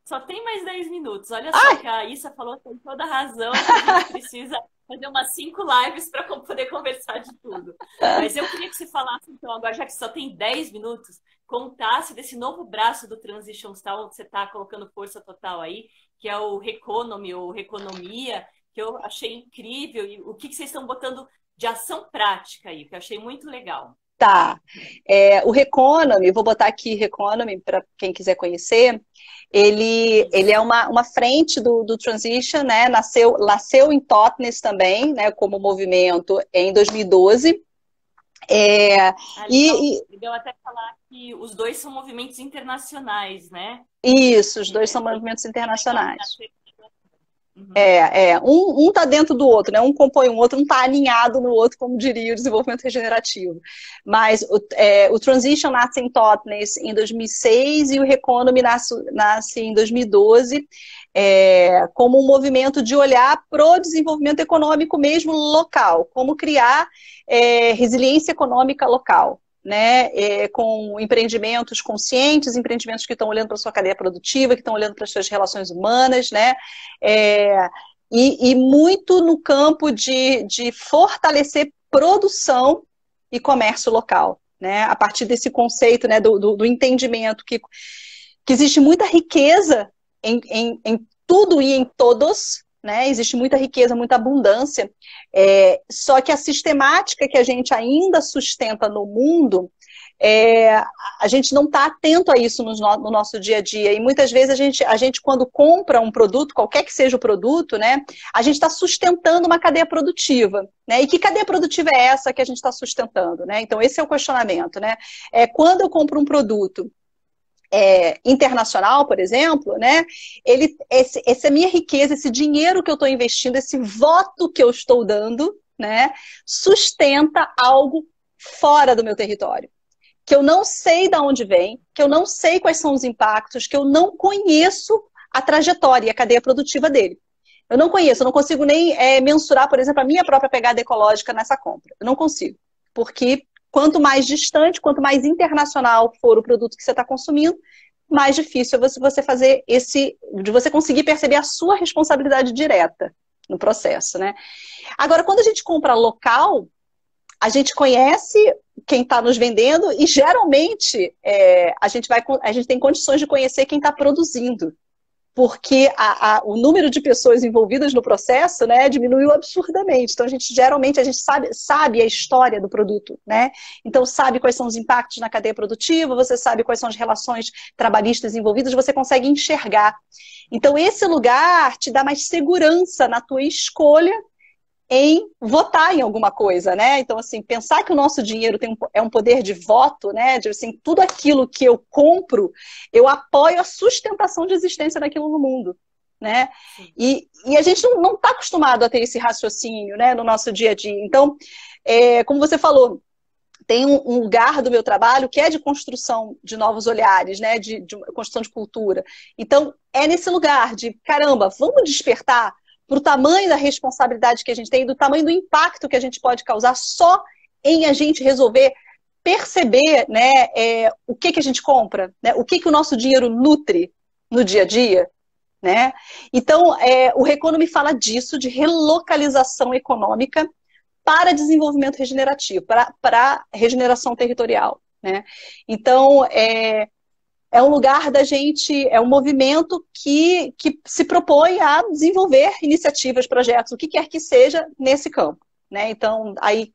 Só tem mais 10 minutos. Olha só, que a Issa falou com toda razão, que a gente precisa fazer umas 5 lives para poder conversar de tudo. Mas eu queria que você falasse, então, agora, já que só tem 10 minutos, contasse desse novo braço do Transition Style, que você está colocando força total aí, que é o Reconomy, ou Reconomia, que eu achei incrível, e o que vocês estão botando de ação prática aí, que eu achei muito legal. Tá. O Reconomy, vou botar aqui Reconomy para quem quiser conhecer, ele é uma frente do Transition, né? Nasceu em Totnes também, né? Como movimento em 2012. Legal até falar que os dois são movimentos internacionais, né? Isso, os dois são movimentos internacionais. Um tá dentro do outro, né? Um compõe o outro, um tá alinhado no outro, como diria o desenvolvimento regenerativo. Mas o Transition nasce em Totnes em 2006 e o Reconomy nasce em 2012, como um movimento de olhar para o desenvolvimento econômico mesmo local, como criar resiliência econômica local. Né, com empreendimentos conscientes, empreendimentos que estão olhando para a sua cadeia produtiva, que estão olhando para as suas relações humanas, né, e muito no campo de fortalecer produção e comércio local, né, a partir desse conceito, né, do entendimento que existe muita riqueza em tudo e em todos, né? Existe muita riqueza, muita abundância, só que a sistemática que a gente ainda sustenta no mundo, a gente não está atento a isso no nosso dia a dia, e muitas vezes a gente quando compra um produto, qualquer que seja o produto, né, a gente está sustentando uma cadeia produtiva, né? E que cadeia produtiva é essa que a gente está sustentando, né? Então esse é o questionamento, né? Quando eu compro um produto, internacional, por exemplo, né? Essa é a minha riqueza, esse dinheiro que eu estou investindo, esse voto que eu estou dando, né? Sustenta algo fora do meu território, que eu não sei de onde vem, que eu não sei quais são os impactos, que eu não conheço a trajetória e a cadeia produtiva dele. Eu não conheço, eu não consigo nem mensurar, por exemplo, a minha própria pegada ecológica nessa compra. Eu não consigo, porque quanto mais distante, quanto mais internacional for o produto que você está consumindo, mais difícil é você fazer de você conseguir perceber a sua responsabilidade direta no processo, né? Agora, quando a gente compra local, a gente conhece quem está nos vendendo e geralmente a gente tem condições de conhecer quem está produzindo, porque o número de pessoas envolvidas no processo, né, diminuiu absurdamente. Então, geralmente a gente sabe a história do produto, né? Então, sabe quais são os impactos na cadeia produtiva, você sabe quais são as relações trabalhistas envolvidas, você consegue enxergar. Então, esse lugar te dá mais segurança na tua escolha em votar em alguma coisa, né? Então, assim, pensar que o nosso dinheiro é um poder de voto, né? De, assim, tudo aquilo que eu compro, eu apoio a sustentação de existência daquilo no mundo, né? E a gente não está acostumado a ter esse raciocínio, né? No nosso dia a dia. Então, como você falou, tem um lugar do meu trabalho que é de construção de novos olhares, né? De construção de cultura. Então, é nesse lugar de, caramba, vamos despertar para o tamanho da responsabilidade que a gente tem, do tamanho do impacto que a gente pode causar só em a gente resolver perceber, né, o que a gente compra, né, o que o nosso dinheiro nutre no dia a dia, né? Então, o Reconomy fala disso, de relocalização econômica para desenvolvimento regenerativo, para regeneração territorial, né? Então, é um lugar da gente, é um movimento que se propõe a desenvolver iniciativas, projetos, o que quer que seja nesse campo, né? Então, aí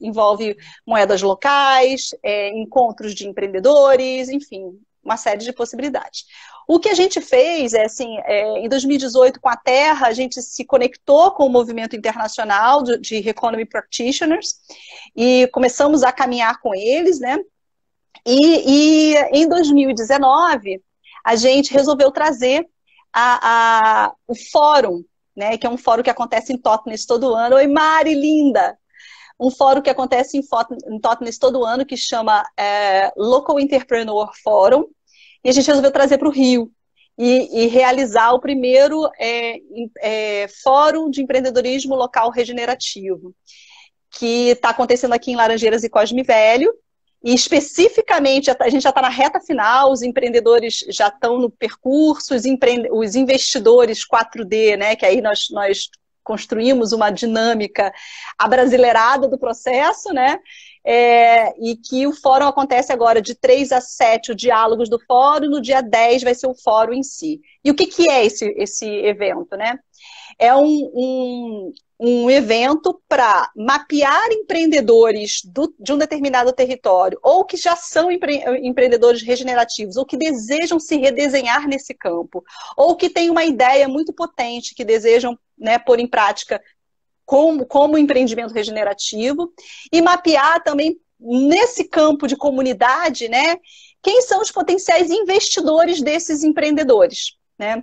envolve moedas locais, encontros de empreendedores, enfim, uma série de possibilidades. O que a gente fez em 2018, com a Terra, a gente se conectou com o movimento internacional de Reconomy Practitioners e começamos a caminhar com eles, né? E em 2019, a gente resolveu trazer o fórum, né, que é um fórum que acontece em Totnes todo ano. Oi, Mari, linda! Um fórum que acontece em Totnes todo ano, que chama Local Entrepreneur Forum, e a gente resolveu trazer para o Rio e realizar o primeiro fórum de empreendedorismo local regenerativo, que está acontecendo aqui em Laranjeiras e Cosme Velho. E especificamente, a gente já está na reta final, os empreendedores já estão no percurso, os investidores 4D, né, que aí nós construímos uma dinâmica abrasileirada do processo, né, e que o fórum acontece agora de 3 a 7, o Diálogos do Fórum, no dia 10 vai ser o fórum em si. E o que é esse evento, né? É um evento para mapear empreendedores de um determinado território, ou que já são empreendedores regenerativos, ou que desejam se redesenhar nesse campo, ou que têm uma ideia muito potente que desejam, né, pôr em prática como empreendimento regenerativo, e mapear também nesse campo de comunidade, né, quem são os potenciais investidores desses empreendedores, né?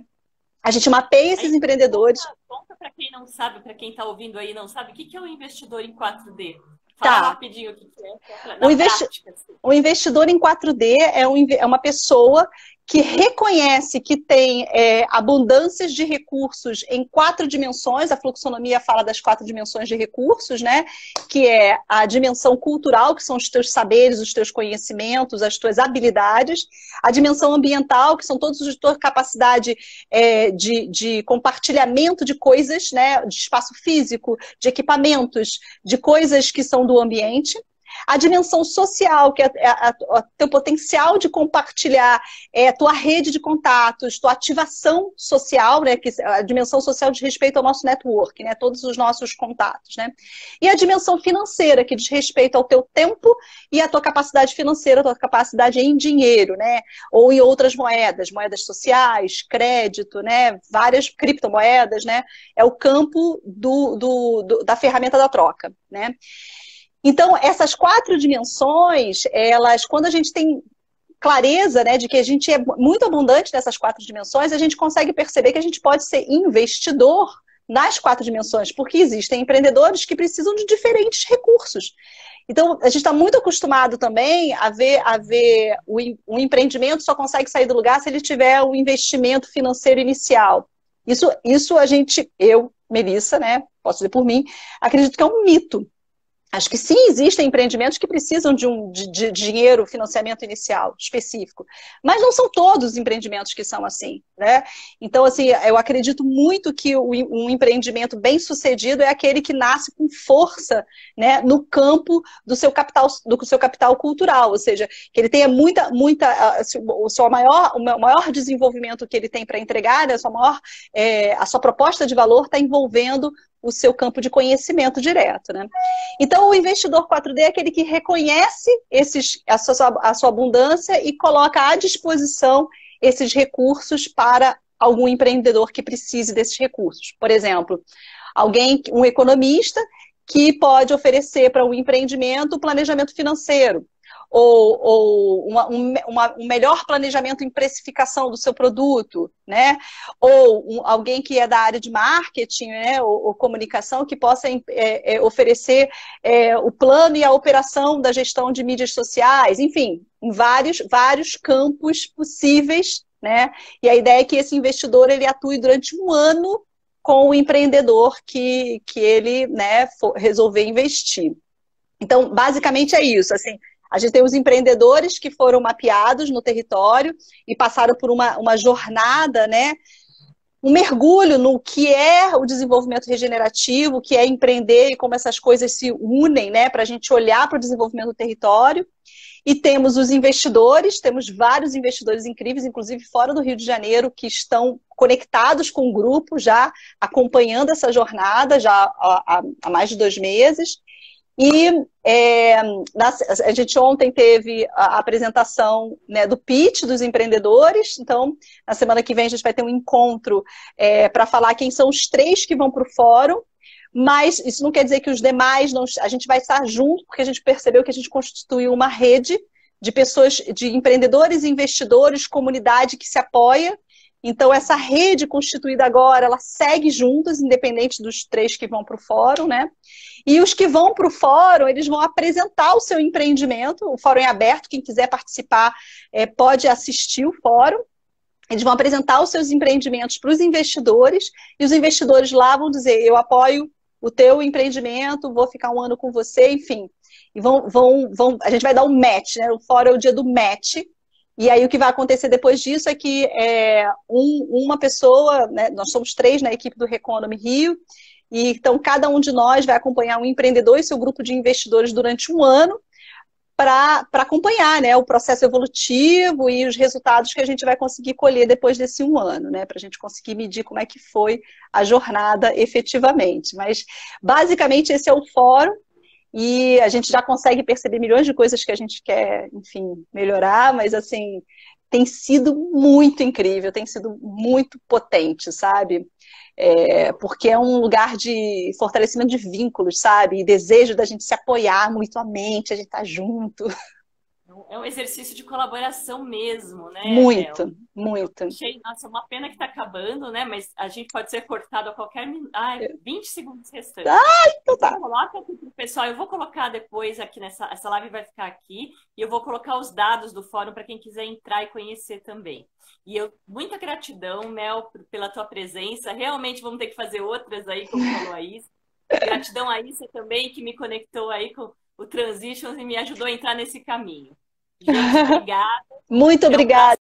A gente mapeia esses empreendedores. Conta para quem não sabe, para quem está ouvindo aí não sabe, o que é um investidor em 4D? Fala rapidinho o que é. O investidor em 4D é uma pessoa que reconhece que tem abundâncias de recursos em 4 dimensões. A fluxonomia fala das 4 dimensões de recursos, né? Que é a dimensão cultural, que são os teus saberes, os teus conhecimentos, as tuas habilidades. A dimensão ambiental, que são todos a tua capacidade de compartilhamento de coisas, né? De espaço físico, de equipamentos, de coisas que são do ambiente. A dimensão social, que é o teu potencial de compartilhar, tua rede de contatos, tua ativação social, né, que a dimensão social diz respeito ao nosso network, né, todos os nossos contatos, né? E a dimensão financeira, que diz respeito ao teu tempo e à tua capacidade financeira, a tua capacidade em dinheiro, né, ou em outras moedas sociais, crédito, né, várias criptomoedas, né, é o campo da ferramenta da troca, né? Então, essas 4 dimensões, quando a gente tem clareza, né, de que a gente é muito abundante nessas 4 dimensões, a gente consegue perceber que a gente pode ser investidor nas 4 dimensões, porque existem empreendedores que precisam de diferentes recursos. Então, a gente está muito acostumado também a ver o empreendimento só consegue sair do lugar se ele tiver um investimento financeiro inicial. Isso eu, Melissa, né, posso dizer por mim, acredito que é um mito. Acho que sim, existem empreendimentos que precisam de dinheiro, financiamento inicial específico, mas não são todos os empreendimentos que são assim, né? Então, assim, eu acredito muito que um empreendimento bem-sucedido é aquele que nasce com força, né, no campo do seu capital cultural, ou seja, que ele tenha o maior desenvolvimento que ele tem para entregar, né, a sua proposta de valor está envolvendo o seu campo de conhecimento direto, né? Então, o investidor 4D é aquele que reconhece a sua abundância e coloca à disposição esses recursos para algum empreendedor que precise desses recursos. Por exemplo, um economista que pode oferecer para um empreendimento planejamento financeiro, ou um melhor planejamento em precificação do seu produto, né? Ou alguém que é da área de marketing, né? ou comunicação, que possa oferecer o plano e a operação da gestão de mídias sociais, enfim, em vários campos possíveis, né? E a ideia é que esse investidor ele atue durante um ano com o empreendedor que ele, né, resolver investir. Então, basicamente é isso, assim. A gente tem os empreendedores que foram mapeados no território e passaram por uma jornada, né? Um mergulho no que é o desenvolvimento regenerativo, o que é empreender e como essas coisas se unem, né? Para a gente olhar para o desenvolvimento do território. E temos os investidores, temos vários investidores incríveis, inclusive fora do Rio de Janeiro, que estão conectados com o grupo, já acompanhando essa jornada já há mais de 2 meses. E a gente ontem teve a apresentação, né, do pitch dos empreendedores, então na semana que vem a gente vai ter um encontro para falar quem são os 3 que vão para o fórum, mas isso não quer dizer que os demais, a gente vai estar junto, porque a gente percebeu que a gente constituiu uma rede de pessoas, de empreendedores, investidores, comunidade que se apoia. Então, essa rede constituída agora, ela segue juntos, independente dos 3 que vão para o fórum, né? E os que vão para o fórum, eles vão apresentar o seu empreendimento, o fórum é aberto, quem quiser participar pode assistir o fórum. Eles vão apresentar os seus empreendimentos para os investidores, e os investidores lá vão dizer, eu apoio o teu empreendimento, vou ficar um ano com você, enfim. E a gente vai dar um match, né? O fórum é o dia do match. E aí o que vai acontecer depois disso é que uma pessoa, né, nós somos 3 na equipe do Reconomy Rio, e então cada um de nós vai acompanhar um empreendedor e seu grupo de investidores durante um ano para acompanhar, né, o processo evolutivo e os resultados que a gente vai conseguir colher depois desse um ano, né, para a gente conseguir medir como é que foi a jornada efetivamente. Mas basicamente esse é o fórum. E a gente já consegue perceber milhões de coisas que a gente quer, enfim, melhorar, mas assim, tem sido muito incrível, tem sido muito potente, sabe? Porque é um lugar de fortalecimento de vínculos, sabe? E desejo da gente se apoiar mutuamente, a gente tá junto. É um exercício de colaboração mesmo, né? Muito, muito. Nossa, uma pena que está acabando, né? Mas a gente pode ser cortado a qualquer minuto. 20 segundos restantes. Então tá. Coloca aqui pro pessoal. Eu vou colocar depois aqui essa live vai ficar aqui. E eu vou colocar os dados do fórum para quem quiser entrar e conhecer também. E muita gratidão, Mel, pela tua presença. Realmente vamos ter que fazer outras aí, como falou a Isa. Gratidão a Isa também, que me conectou aí com o Transitions e me ajudou a entrar nesse caminho. Gente, obrigada. Muito obrigada.